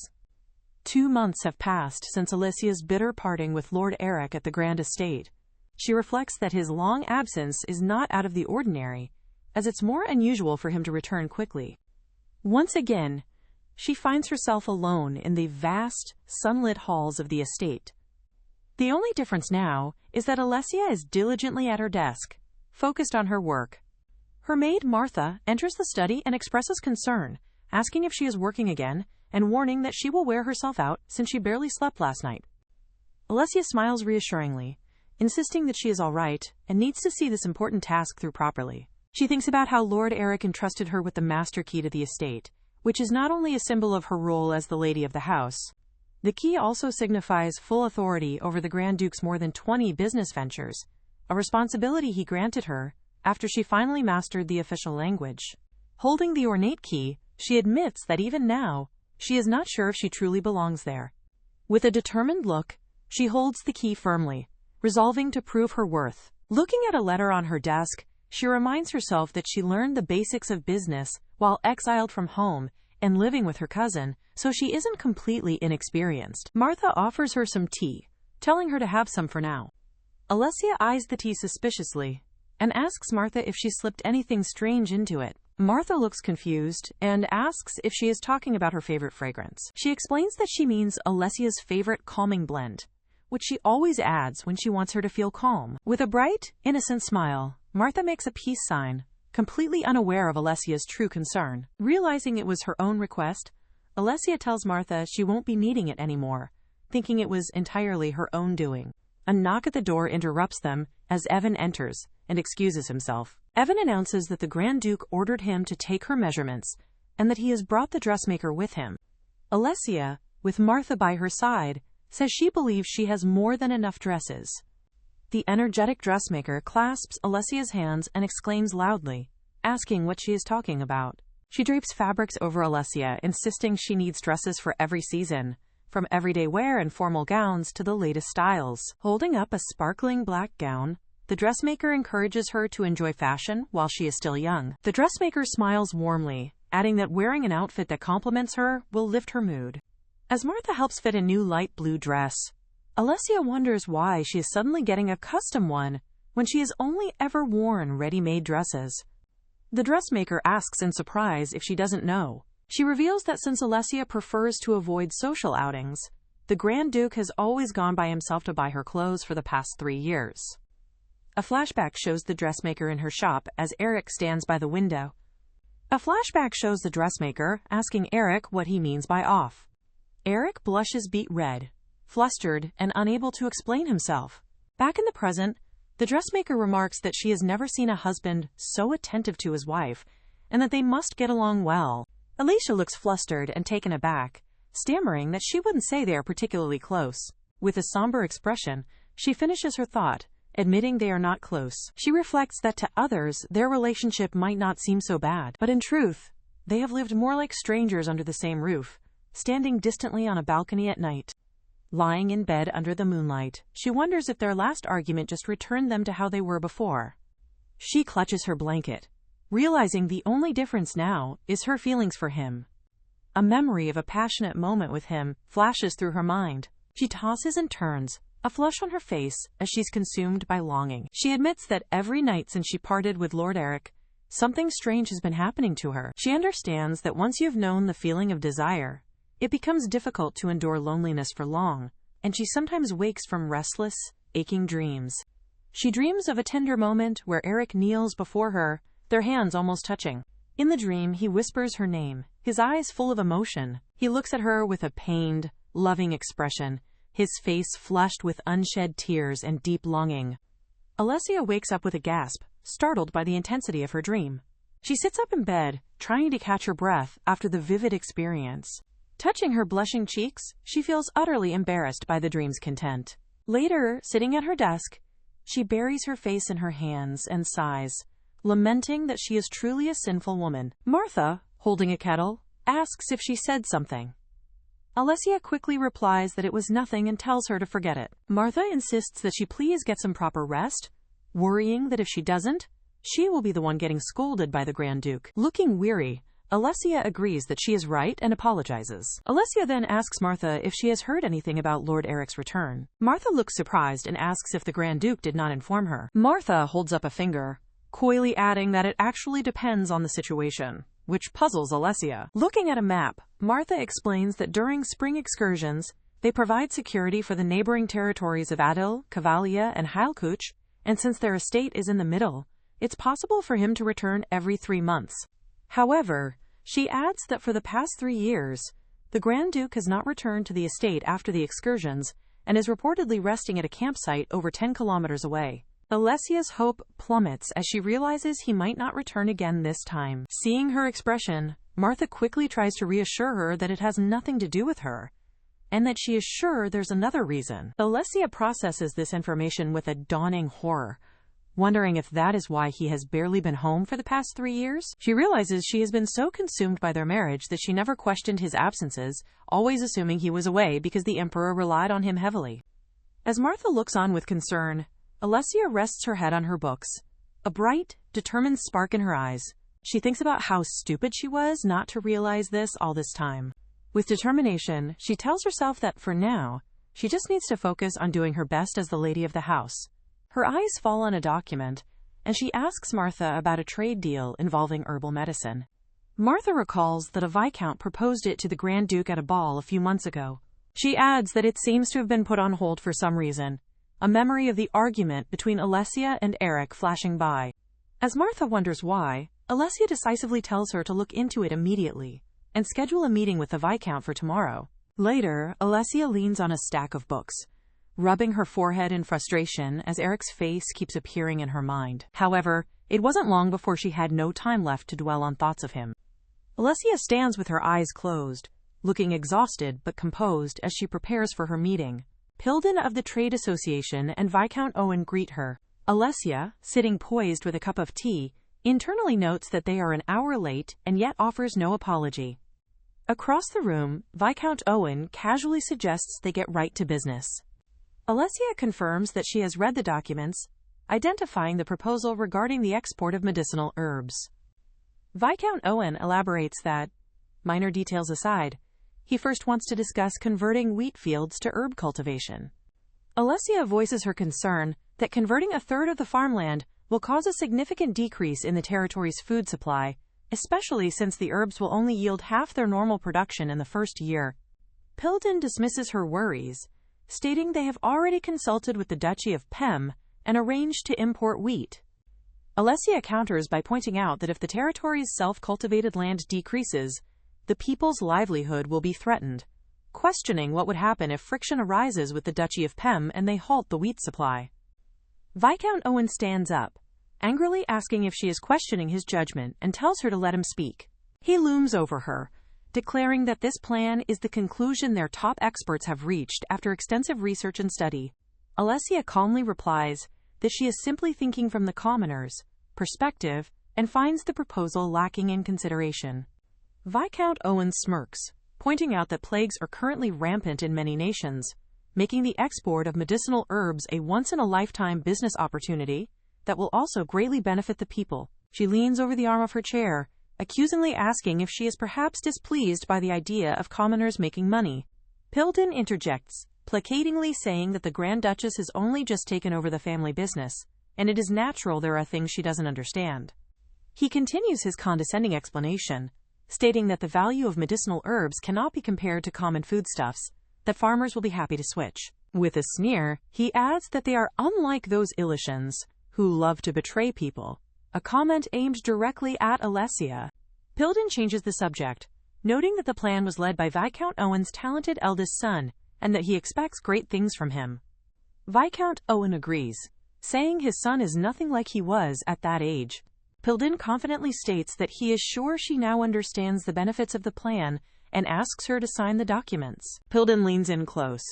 2 months have passed since Alexia's bitter parting with Lord Erik at the Grand Estate. She reflects that his long absence is not out of the ordinary, as it's more unusual for him to return quickly. Once again, she finds herself alone in the vast, sunlit halls of the estate. The only difference now is that Alexia is diligently at her desk, focused on her work. Her maid Martha enters the study and expresses concern, asking if she is working again, and warning that she will wear herself out since she barely slept last night. Alexia smiles reassuringly, insisting that she is all right and needs to see this important task through properly. She thinks about how Lord Erik entrusted her with the master key to the estate, which is not only a symbol of her role as the lady of the house. The key also signifies full authority over the Grand Duke's more than 20 business ventures, a responsibility he granted her after she finally mastered the official language. Holding the ornate key, she admits that even now, she is not sure if she truly belongs there. With a determined look, she holds the key firmly, resolving to prove her worth. Looking at a letter on her desk, she reminds herself that she learned the basics of business while exiled from home and living with her cousin, so she isn't completely inexperienced. Martha offers her some tea, telling her to have some for now. Alexia eyes the tea suspiciously and asks Martha if she slipped anything strange into it. Martha looks confused and asks if she is talking about her favorite fragrance. She explains that she means Alexia's favorite calming blend, which she always adds when she wants her to feel calm. With a bright, innocent smile, Martha makes a peace sign, completely unaware of Alexia's true concern. Realizing it was her own request, Alexia tells Martha she won't be needing it anymore, thinking it was entirely her own doing. A knock at the door interrupts them as Evan enters and excuses himself. Evan announces that the Grand Duke ordered him to take her measurements and that he has brought the dressmaker with him. Alexia, with Martha by her side, says she believes she has more than enough dresses. The energetic dressmaker clasps Alexia's hands and exclaims loudly, asking what she is talking about. She drapes fabrics over Alexia, insisting she needs dresses for every season, from everyday wear and formal gowns to the latest styles. Holding up a sparkling black gown, the dressmaker encourages her to enjoy fashion while she is still young. The dressmaker smiles warmly, adding that wearing an outfit that compliments her will lift her mood. As Martha helps fit a new light blue dress, Alexia wonders why she is suddenly getting a custom one when she has only ever worn ready-made dresses. The dressmaker asks in surprise if she doesn't know. She reveals that since Alexia prefers to avoid social outings, the Grand Duke has always gone by himself to buy her clothes for the past 3 years. A flashback shows the dressmaker in her shop as Erik stands by the window. A flashback shows the dressmaker asking Erik what he means by off. Erik blushes beet red, flustered and unable to explain himself. Back in the present, the dressmaker remarks that she has never seen a husband so attentive to his wife and that they must get along well. Alexia looks flustered and taken aback, stammering that she wouldn't say they are particularly close. With a somber expression, she finishes her thought, admitting they are not close. She reflects that to others, their relationship might not seem so bad, but in truth, they have lived more like strangers under the same roof, standing distantly on a balcony at night. Lying in bed under the moonlight, she wonders if their last argument just returned them to how they were before. She clutches her blanket, realizing the only difference now is her feelings for him. A memory of a passionate moment with him flashes through her mind. She tosses and turns, a flush on her face as she's consumed by longing. She admits that every night since she parted with Lord Erik, something strange has been happening to her. She understands that once you've known the feeling of desire, it becomes difficult to endure loneliness for long, and she sometimes wakes from restless, aching dreams. She dreams of a tender moment where Erik kneels before her, their hands almost touching. In the dream, he whispers her name, his eyes full of emotion. He looks at her with a pained, loving expression, his face flushed with unshed tears and deep longing. Alexia wakes up with a gasp, startled by the intensity of her dream. She sits up in bed, trying to catch her breath after the vivid experience. Touching her blushing cheeks, she feels utterly embarrassed by the dream's content. Later, sitting at her desk, she buries her face in her hands and sighs, lamenting that she is truly a sinful woman. Martha, holding a kettle, asks if she said something. Alexia quickly replies that it was nothing and tells her to forget it. Martha insists that she please get some proper rest, worrying that if she doesn't, she will be the one getting scolded by the Grand Duke. Looking weary, Alexia agrees that she is right and apologizes. Alexia then asks Martha if she has heard anything about Lord Erik's return. Martha looks surprised and asks if the Grand Duke did not inform her. Martha holds up a finger, coyly adding that it actually depends on the situation, which puzzles Alexia. Looking at a map, Martha explains that during spring excursions, they provide security for the neighboring territories of Adil, Cavalia, and Heilkuch, and since their estate is in the middle, it's possible for him to return every 3 months. However, she adds that for the past 3 years, the Grand Duke has not returned to the estate after the excursions and is reportedly resting at a campsite over 10 kilometers away. Alexia's hope plummets as she realizes he might not return again this time. Seeing her expression, Martha quickly tries to reassure her that it has nothing to do with her, and that she is sure there's another reason. Alexia processes this information with a dawning horror, wondering if that is why he has barely been home for the past 3 years. She realizes she has been so consumed by their marriage that she never questioned his absences, always assuming he was away because the Emperor relied on him heavily. As Martha looks on with concern, Alexia rests her head on her books, a bright, determined spark in her eyes. She thinks about how stupid she was not to realize this all this time. With determination, she tells herself that for now, she just needs to focus on doing her best as the lady of the house. Her eyes fall on a document, and she asks Martha about a trade deal involving herbal medicine. Martha recalls that a viscount proposed it to the Grand Duke at a ball a few months ago. She adds that it seems to have been put on hold for some reason, a memory of the argument between Alexia and Erik flashing by. As Martha wonders why, Alexia decisively tells her to look into it immediately and schedule a meeting with the viscount for tomorrow. Later, Alexia leans on a stack of books, rubbing her forehead in frustration as Erik's face keeps appearing in her mind. However, it wasn't long before she had no time left to dwell on thoughts of him. Alexia stands with her eyes closed, looking exhausted but composed as she prepares for her meeting. Pilden of the Trade Association and Viscount Owen greet her. Alexia, sitting poised with a cup of tea, internally notes that they are an hour late and yet offers no apology. Across the room, Viscount Owen casually suggests they get right to business. Alexia confirms that she has read the documents, identifying the proposal regarding the export of medicinal herbs. Viscount Owen elaborates that, minor details aside, he first wants to discuss converting wheat fields to herb cultivation. Alexia voices her concern that converting a third of the farmland will cause a significant decrease in the territory's food supply, especially since the herbs will only yield half their normal production in the first year. Pilden dismisses her worries, stating they have already consulted with the Duchy of Pem and arranged to import wheat. Alexia counters by pointing out that if the territory's self-cultivated land decreases, the people's livelihood will be threatened, questioning what would happen if friction arises with the Duchy of Pem and they halt the wheat supply. Viscount Owen stands up, angrily asking if she is questioning his judgment, and tells her to let him speak. He looms over her, declaring that this plan is the conclusion their top experts have reached after extensive research and study. Alexia calmly replies that she is simply thinking from the commoner's perspective and finds the proposal lacking in consideration. Viscount Owen smirks, pointing out that plagues are currently rampant in many nations, making the export of medicinal herbs a once-in-a-lifetime business opportunity that will also greatly benefit the people. She leans over the arm of her chair, accusingly asking if she is perhaps displeased by the idea of commoners making money. Pilden interjects, placatingly saying that the Grand Duchess has only just taken over the family business, and it is natural there are things she doesn't understand. He continues his condescending explanation, stating that the value of medicinal herbs cannot be compared to common foodstuffs, that farmers will be happy to switch. With a sneer, he adds that they are unlike those Ilishans, who love to betray people, a comment aimed directly at Alexia. Pilden changes the subject, noting that the plan was led by Viscount Owen's talented eldest son, and that he expects great things from him. Viscount Owen agrees, saying his son is nothing like he was at that age. Pilden confidently states that he is sure she now understands the benefits of the plan and asks her to sign the documents. Pilden leans in close,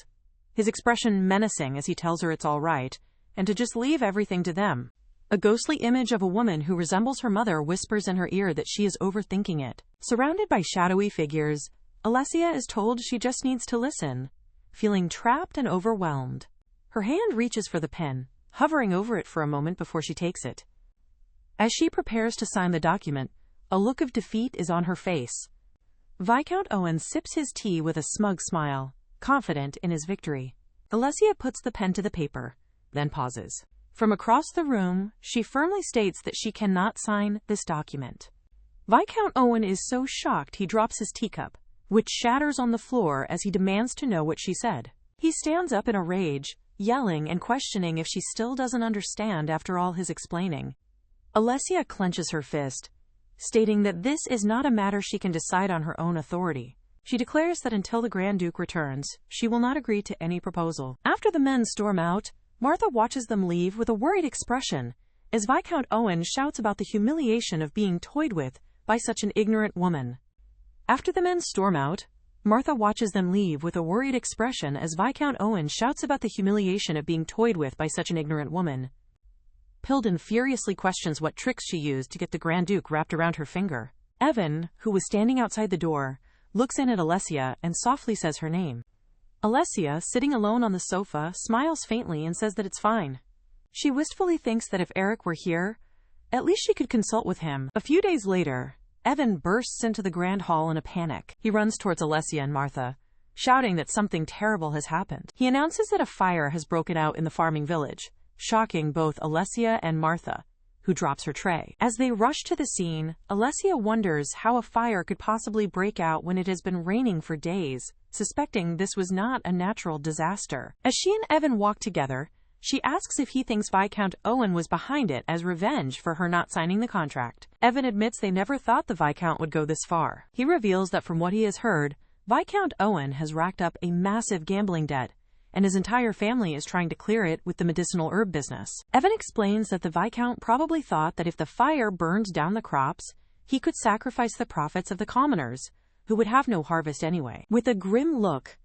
his expression menacing as he tells her it's all right, and to just leave everything to them. A ghostly image of a woman who resembles her mother whispers in her ear that she is overthinking it. Surrounded by shadowy figures, Alexia is told she just needs to listen, feeling trapped and overwhelmed. Her hand reaches for the pen, hovering over it for a moment before she takes it. As she prepares to sign the document, a look of defeat is on her face. Viscount Owen sips his tea with a smug smile, confident in his victory. Alexia puts the pen to the paper, then pauses. From across the room, she firmly states that she cannot sign this document. Viscount Owen is so shocked he drops his teacup, which shatters on the floor as he demands to know what she said. He stands up in a rage, yelling and questioning if she still doesn't understand after all his explaining. Alexia clenches her fist, stating that this is not a matter she can decide on her own authority. She declares that until the Grand Duke returns, she will not agree to any proposal. After the men storm out, Martha watches them leave with a worried expression, as Viscount Owen shouts about the humiliation of being toyed with by such an ignorant woman. After the men storm out, Martha watches them leave with a worried expression as Viscount Owen shouts about the humiliation of being toyed with by such an ignorant woman. Pilden furiously questions what tricks she used to get the Grand Duke wrapped around her finger. Evan, who was standing outside the door, looks in at Alexia and softly says her name. Alexia, sitting alone on the sofa, smiles faintly and says that it's fine. She wistfully thinks that if Erik were here, at least she could consult with him. A few days later, Evan bursts into the grand hall in a panic. He runs towards Alexia and Martha, shouting that something terrible has happened. He announces that a fire has broken out in the farming village, shocking both Alexia and Martha, who drops her tray. As they rush to the scene, Alexia wonders how a fire could possibly break out when it has been raining for days, suspecting this was not a natural disaster. As she and Evan walk together, she asks if he thinks Viscount Owen was behind it as revenge for her not signing the contract. Evan admits they never thought the Viscount would go this far. He reveals that from what he has heard, Viscount Owen has racked up a massive gambling debt, and his entire family is trying to clear it with the medicinal herb business. Evan explains that the Viscount probably thought that if the fire burned down the crops, he could sacrifice the profits of the commoners, who would have no harvest anyway. With a grim look,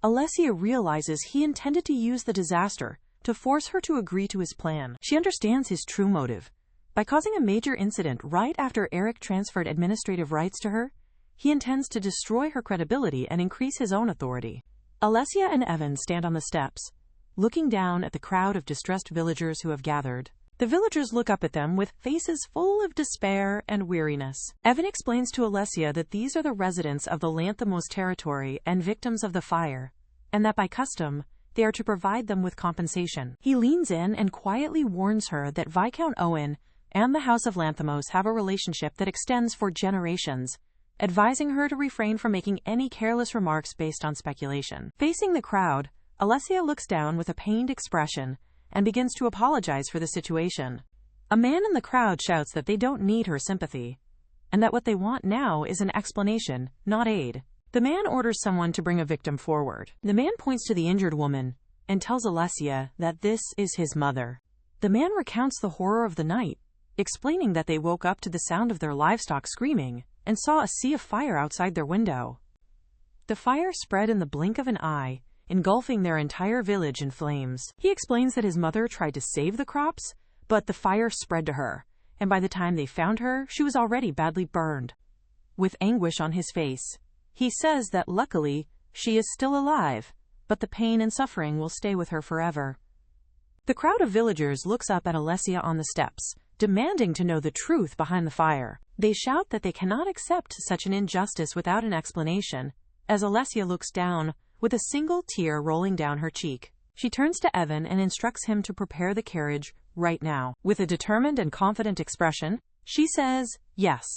Alexia realizes he intended to use the disaster to force her to agree to his plan. She understands his true motive. By causing a major incident right after Erik transferred administrative rights to her, he intends to destroy her credibility and increase his own authority. Alexia and Evan stand on the steps, looking down at the crowd of distressed villagers who have gathered. The villagers look up at them with faces full of despair and weariness. Evan explains to Alexia that these are the residents of the Lanthimos territory and victims of the fire, and that by custom, they are to provide them with compensation. He leans in and quietly warns her that Viscount Owen and the House of Lanthimos have a relationship that extends for generations, advising her to refrain from making any careless remarks based on speculation. Facing the crowd, Alexia looks down with a pained expression and begins to apologize for the situation. A man in the crowd shouts that they don't need her sympathy, and that what they want now is an explanation, not aid. The man orders someone to bring a victim forward. The man points to the injured woman and tells Alexia that this is his mother. The man recounts the horror of the night, explaining that they woke up to the sound of their livestock screaming and saw a sea of fire outside their window. The fire spread in the blink of an eye, engulfing their entire village in flames. He explains that his mother tried to save the crops, but the fire spread to her, and by the time they found her, she was already badly burned. With anguish on his face, he says that luckily, she is still alive, but the pain and suffering will stay with her forever. The crowd of villagers looks up at Alexia on the steps, demanding to know the truth behind the fire. They shout that they cannot accept such an injustice without an explanation, as Alexia looks down, with a single tear rolling down her cheek. She turns to Evan and instructs him to prepare the carriage right now. With a determined and confident expression, she says yes,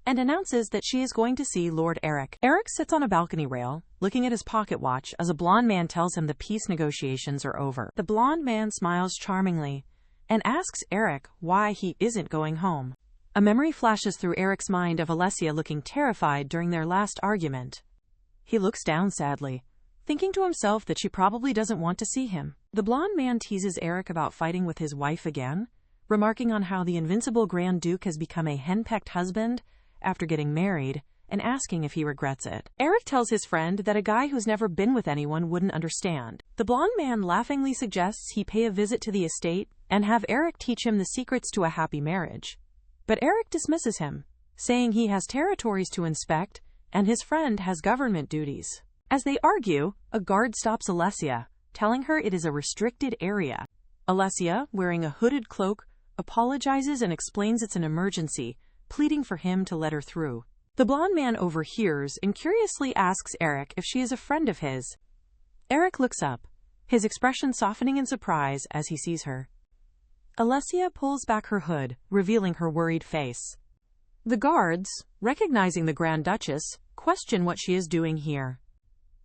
and announces that she is going to see Lord Erik. Erik sits on a balcony rail, looking at his pocket watch as a blonde man tells him the peace negotiations are over. The blonde man smiles charmingly and asks Erik why he isn't going home. A memory flashes through Eric's mind of Alexia looking terrified during their last argument. He looks down sadly, thinking to himself that she probably doesn't want to see him. The blonde man teases Eric about fighting with his wife again, remarking on how the invincible Grand Duke has become a henpecked husband after getting married, and asking if he regrets it. Eric tells his friend that a guy who's never been with anyone wouldn't understand. The blonde man laughingly suggests he pay a visit to the estate and have Eric teach him the secrets to a happy marriage. But Eric dismisses him, saying he has territories to inspect and his friend has government duties. As they argue, a guard stops Alexia, telling her it is a restricted area. Alexia, wearing a hooded cloak, apologizes and explains it's an emergency, pleading for him to let her through. The blonde man overhears and curiously asks Eric if she is a friend of his. Eric looks up, his expression softening in surprise as he sees her. Alexia pulls back her hood, revealing her worried face. The guards, recognizing the Grand Duchess, question what she is doing here.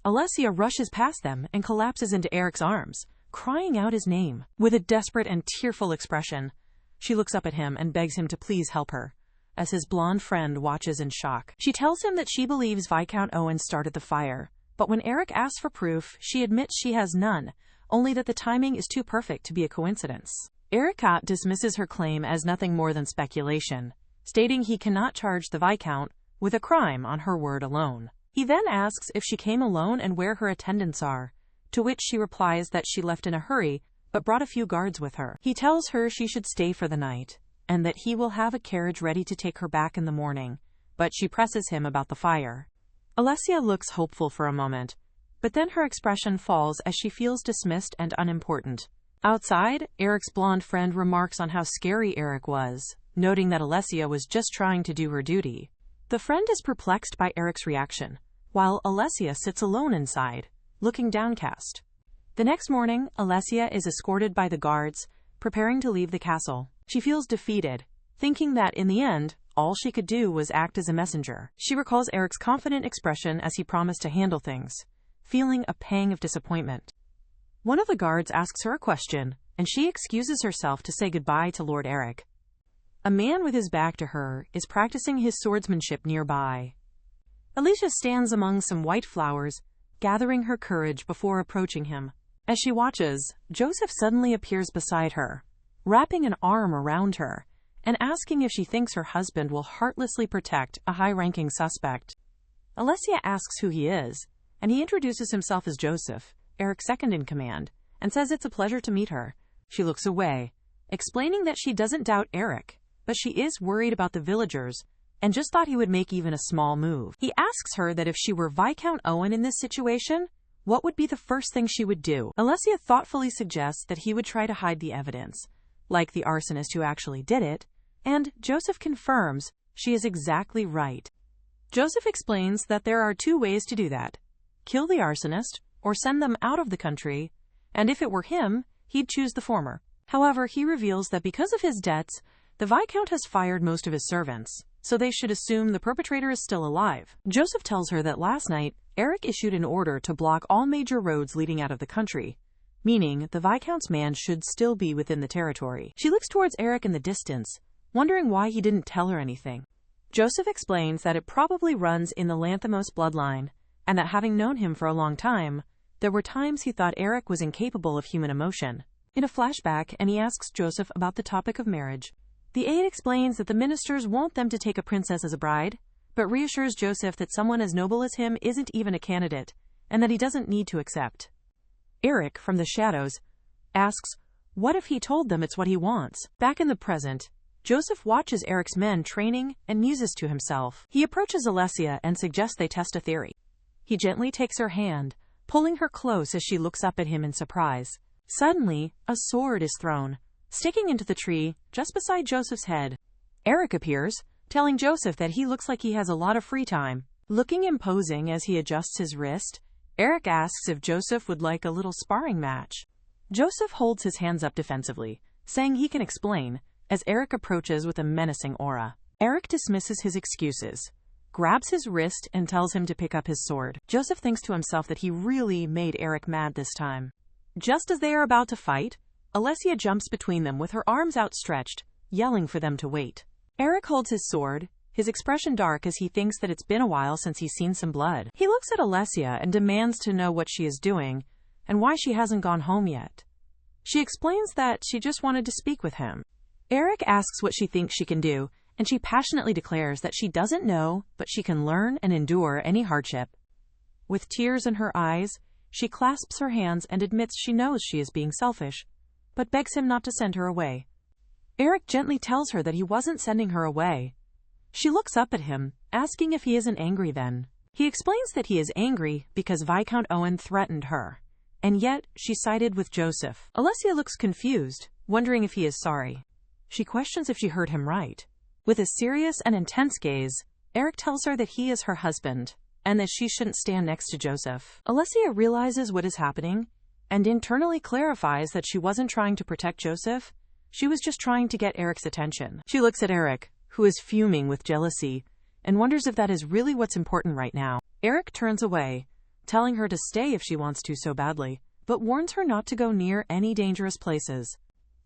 Alexia rushes past them and collapses into Eric's arms, crying out his name. With a desperate and tearful expression, she looks up at him and begs him to please help her, as his blonde friend watches in shock. She tells him that she believes Viscount Owen started the fire, but when Eric asks for proof, she admits she has none, only that the timing is too perfect to be a coincidence. Eric dismisses her claim as nothing more than speculation, stating he cannot charge the Viscount with a crime on her word alone. He then asks if she came alone and where her attendants are, to which she replies that she left in a hurry but brought a few guards with her. He tells her she should stay for the night, and that he will have a carriage ready to take her back in the morning, but she presses him about the fire. Alexia looks hopeful for a moment, but then her expression falls as she feels dismissed and unimportant. Outside, Eric's blonde friend remarks on how scary Eric was, noting that Alexia was just trying to do her duty. The friend is perplexed by Eric's reaction, while Alexia sits alone inside, looking downcast. The next morning, Alexia is escorted by the guards, preparing to leave the castle. She feels defeated, thinking that, in the end, all she could do was act as a messenger. She recalls Eric's confident expression as he promised to handle things, feeling a pang of disappointment. One of the guards asks her a question, and she excuses herself to say goodbye to Lord Eric. A man with his back to her is practicing his swordsmanship nearby. Alexia stands among some white flowers, gathering her courage before approaching him. As she watches, Joseph suddenly appears beside her, wrapping an arm around her, and asking if she thinks her husband will heartlessly protect a high-ranking suspect. Alexia asks who he is, and he introduces himself as Joseph, Eric's second-in-command, and says it's a pleasure to meet her. She looks away, explaining that she doesn't doubt Eric, but she is worried about the villagers, and just thought he would make even a small move. He asks her that if she were Viscount Owen in this situation, what would be the first thing she would do? Alexia thoughtfully suggests that he would try to hide the evidence, like the arsonist who actually did it, and Joseph confirms she is exactly right. Joseph explains that there are two ways to do that: kill the arsonist, or send them out of the country, and if it were him, he'd choose the former. However, he reveals that because of his debts, the Viscount has fired most of his servants, so they should assume the perpetrator is still alive. Joseph tells her that last night, Eric issued an order to block all major roads leading out of the country, meaning the Viscount's man should still be within the territory. She looks towards Eric in the distance, wondering why he didn't tell her anything. Joseph explains that it probably runs in the Lanthimos bloodline, and that having known him for a long time, there were times he thought Eric was incapable of human emotion. In a flashback, and he asks Joseph about the topic of marriage. The aide explains that the ministers want them to take a princess as a bride, but reassures Joseph that someone as noble as him isn't even a candidate, and that he doesn't need to accept. Eric, from the shadows, asks, what if he told them it's what he wants? Back in the present, Joseph watches Eric's men training and muses to himself. He approaches Alexia and suggests they test a theory. He gently takes her hand, pulling her close as she looks up at him in surprise. Suddenly, a sword is thrown, sticking into the tree just beside Joseph's head. Eric appears, telling Joseph that he looks like he has a lot of free time. Looking imposing as he adjusts his wrist, Eric asks if Joseph would like a little sparring match. Joseph holds his hands up defensively, saying he can explain, as Eric approaches with a menacing aura. Eric dismisses his excuses, grabs his wrist, and tells him to pick up his sword. Joseph thinks to himself that he really made Eric mad this time. Just as they are about to fight, Alexia jumps between them with her arms outstretched, yelling for them to wait. Erik holds his sword, his expression dark as he thinks that it's been a while since he's seen some blood. He looks at Alexia and demands to know what she is doing and why she hasn't gone home yet. She explains that she just wanted to speak with him. Erik asks what she thinks she can do, and she passionately declares that she doesn't know, but she can learn and endure any hardship. With tears in her eyes, she clasps her hands and admits she knows she is being selfish, but begs him not to send her away. Erik gently tells her that he wasn't sending her away. She looks up at him, asking if he isn't angry then. He explains that he is angry because Viscount Owen threatened her, and yet she sided with Joseph. Alexia looks confused, wondering if he is sorry. She questions if she heard him right. With a serious and intense gaze, Erik tells her that he is her husband, and that she shouldn't stand next to Joseph. Alexia realizes what is happening, and internally clarifies that she wasn't trying to protect Joseph, she was just trying to get Erik's attention. She looks at Erik, who is fuming with jealousy, and wonders if that is really what's important right now. Erik turns away, telling her to stay if she wants to so badly, but warns her not to go near any dangerous places.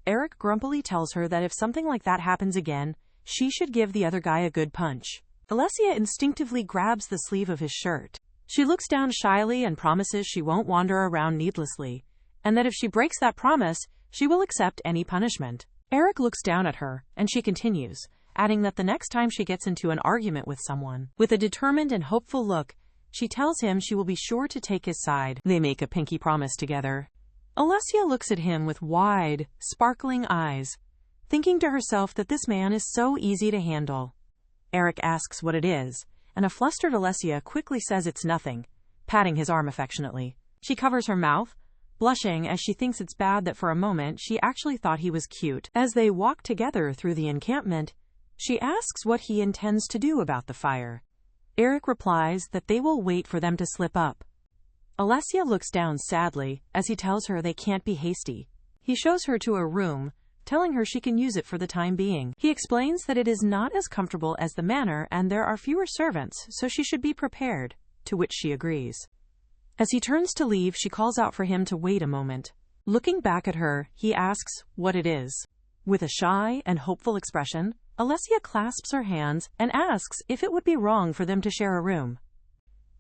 Erik grumpily tells her that if something like that happens again, she should give the other guy a good punch. Alexia instinctively grabs the sleeve of his shirt. She looks down shyly and promises she won't wander around needlessly, and that if she breaks that promise, she will accept any punishment. Erik looks down at her, and she continues, adding that the next time she gets into an argument with someone, with a determined and hopeful look, she tells him she will be sure to take his side. They make a pinky promise together. Alexia looks at him with wide, sparkling eyes, thinking to herself that this man is so easy to handle. Erik asks what it is, and a flustered Alexia quickly says it's nothing, patting his arm affectionately. She covers her mouth, blushing as she thinks it's bad that for a moment she actually thought he was cute. As they walk together through the encampment, she asks what he intends to do about the fire. Erik replies that they will wait for them to slip up. Alexia looks down sadly as he tells her they can't be hasty. He shows her to a room, telling her she can use it for the time being. He explains that it is not as comfortable as the manor and there are fewer servants, so she should be prepared, to which she agrees. As he turns to leave, she calls out for him to wait a moment. Looking back at her, he asks what it is. With a shy and hopeful expression, Alexia clasps her hands and asks if it would be wrong for them to share a room.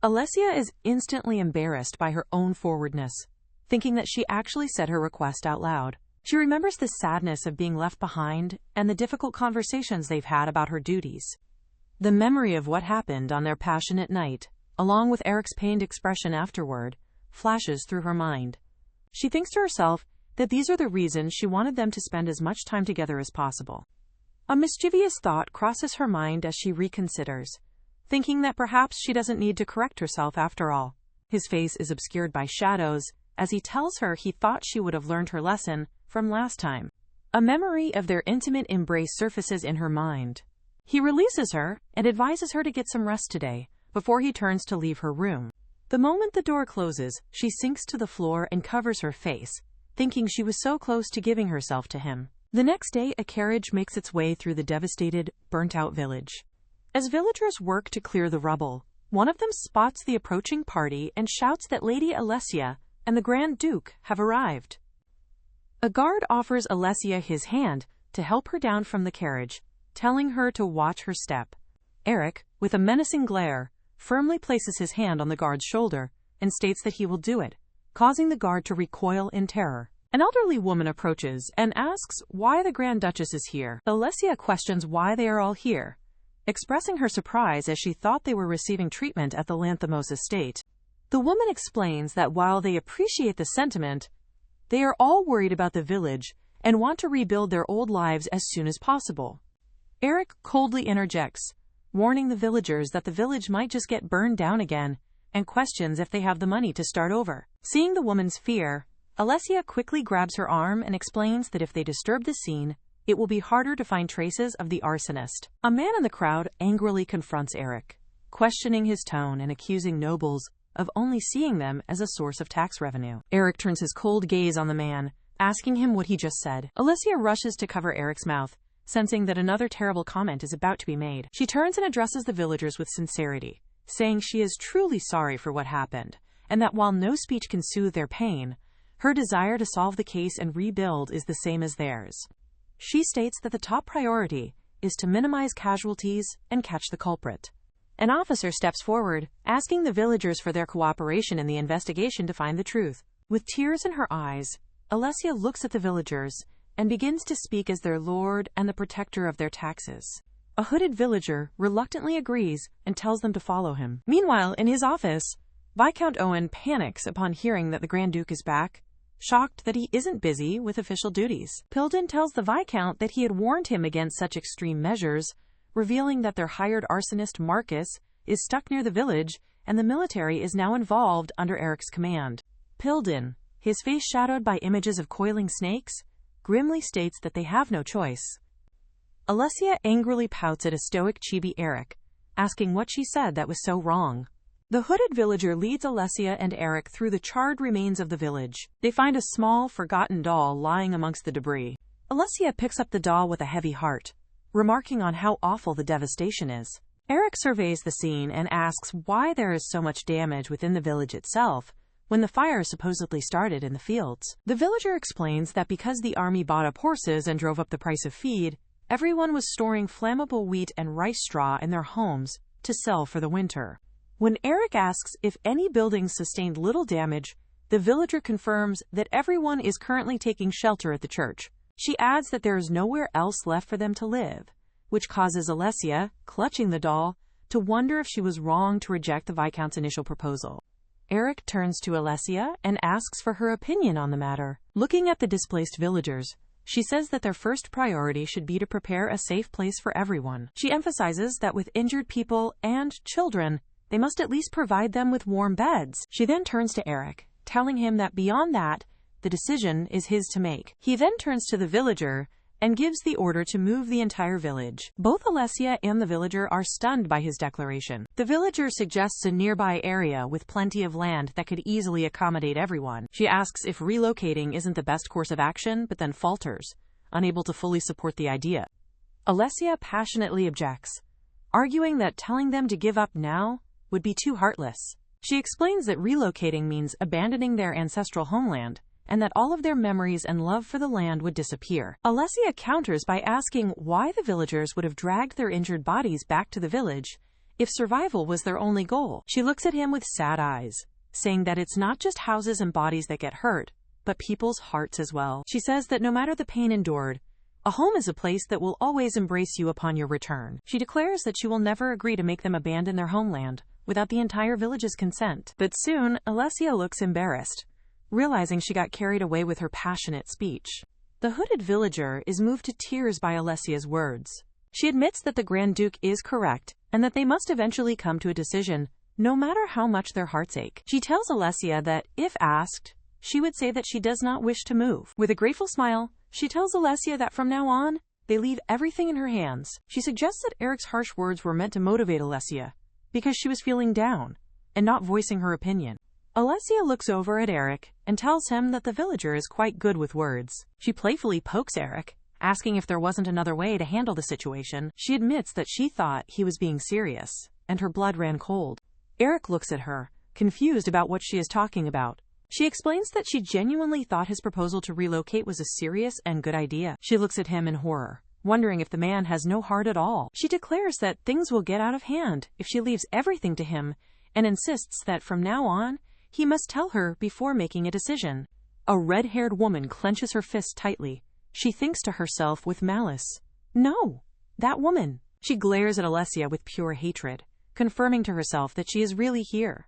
Alexia is instantly embarrassed by her own forwardness, thinking that she actually said her request out loud. She remembers the sadness of being left behind and the difficult conversations they've had about her duties. The memory of what happened on their passionate night, along with Erik's pained expression afterward, flashes through her mind. She thinks to herself that these are the reasons she wanted them to spend as much time together as possible. A mischievous thought crosses her mind as she reconsiders, thinking that perhaps she doesn't need to correct herself after all. His face is obscured by shadows, as he tells her he thought she would have learned her lesson from last time. A memory of their intimate embrace surfaces in her mind. He releases her and advises her to get some rest today, before he turns to leave her room. The moment the door closes, she sinks to the floor and covers her face, thinking she was so close to giving herself to him. The next day, a carriage makes its way through the devastated, burnt-out village. As villagers work to clear the rubble, one of them spots the approaching party and shouts that Lady Alexia and the Grand Duke have arrived. A guard offers Alexia his hand to help her down from the carriage, telling her to watch her step. Erik, with a menacing glare, firmly places his hand on the guard's shoulder and states that he will do it, causing the guard to recoil in terror. An elderly woman approaches and asks why the Grand Duchess is here. Alexia questions why they are all here, expressing her surprise as she thought they were receiving treatment at the Lanthimos estate. The woman explains that while they appreciate the sentiment, they are all worried about the village and want to rebuild their old lives as soon as possible. Erik coldly interjects, warning the villagers that the village might just get burned down again, and questions if they have the money to start over. Seeing the woman's fear, Alexia quickly grabs her arm and explains that if they disturb the scene, it will be harder to find traces of the arsonist. A man in the crowd angrily confronts Erik, questioning his tone and accusing nobles of only seeing them as a source of tax revenue. Erik turns his cold gaze on the man, asking him what he just said. Alexia rushes to cover Erik's mouth, sensing that another terrible comment is about to be made. She turns and addresses the villagers with sincerity, saying she is truly sorry for what happened, and that while no speech can soothe their pain, her desire to solve the case and rebuild is the same as theirs. She states that the top priority is to minimize casualties and catch the culprit. An officer steps forward, asking the villagers for their cooperation in the investigation to find the truth. With tears in her eyes, Alexia looks at the villagers and begins to speak as their lord and the protector of their taxes. A hooded villager reluctantly agrees and tells them to follow him. Meanwhile, in his office, Viscount Owen panics upon hearing that the Grand Duke is back, shocked that he isn't busy with official duties. Pilden tells the Viscount that he had warned him against such extreme measures, revealing that their hired arsonist Marcus is stuck near the village and the military is now involved under Eric's command. Pilden, his face shadowed by images of coiling snakes, grimly states that they have no choice. Alexia angrily pouts at a stoic chibi Eric, asking what she said that was so wrong. The hooded villager leads Alexia and Eric through the charred remains of the village. They find a small, forgotten doll lying amongst the debris. Alexia picks up the doll with a heavy heart, remarking on how awful the devastation is. Eric surveys the scene and asks why there is so much damage within the village itself, when the fire supposedly started in the fields. The villager explains that because the army bought up horses and drove up the price of feed, everyone was storing flammable wheat and rice straw in their homes to sell for the winter. When Eric asks if any buildings sustained little damage, the villager confirms that everyone is currently taking shelter at the church. She adds that there is nowhere else left for them to live, which causes Alexia, clutching the doll, to wonder if she was wrong to reject the Viscount's initial proposal. Eric turns to Alexia and asks for her opinion on the matter. Looking at the displaced villagers, she says that their first priority should be to prepare a safe place for everyone. She emphasizes that with injured people and children, they must at least provide them with warm beds. She then turns to Eric, telling him that beyond that, the decision is his to make. He then turns to the villager and gives the order to move the entire village. Both Alexia and the villager are stunned by his declaration. The villager suggests a nearby area with plenty of land that could easily accommodate everyone. She asks if relocating isn't the best course of action, but then falters, unable to fully support the idea. Alexia passionately objects, arguing that telling them to give up now would be too heartless. She explains that relocating means abandoning their ancestral homeland, and that all of their memories and love for the land would disappear. Alexia counters by asking why the villagers would have dragged their injured bodies back to the village if survival was their only goal. She looks at him with sad eyes, saying that it's not just houses and bodies that get hurt, but people's hearts as well. She says that no matter the pain endured, a home is a place that will always embrace you upon your return. She declares that she will never agree to make them abandon their homeland without the entire village's consent. But soon, Alexia looks embarrassed, realizing she got carried away with her passionate speech. The hooded villager is moved to tears by Alexia's words. She admits that the Grand Duke is correct and that they must eventually come to a decision, no matter how much their hearts ache. She tells Alexia that, if asked, she would say that she does not wish to move. With a grateful smile, she tells Alexia that from now on, they leave everything in her hands. She suggests that Eric's harsh words were meant to motivate Alexia, because she was feeling down and not voicing her opinion. Alexia looks over at Eric and tells him that the villager is quite good with words. She playfully pokes Eric, asking if there wasn't another way to handle the situation. She admits that she thought he was being serious, and her blood ran cold. Eric looks at her, confused about what she is talking about. She explains that she genuinely thought his proposal to relocate was a serious and good idea. She looks at him in horror, wondering if the man has no heart at all. She declares that things will get out of hand if she leaves everything to him, and insists that from now on, he must tell her before making a decision. A red-haired woman clenches her fist tightly. She thinks to herself with malice, "No, that woman." She glares at Alexia with pure hatred, confirming to herself that she is really here.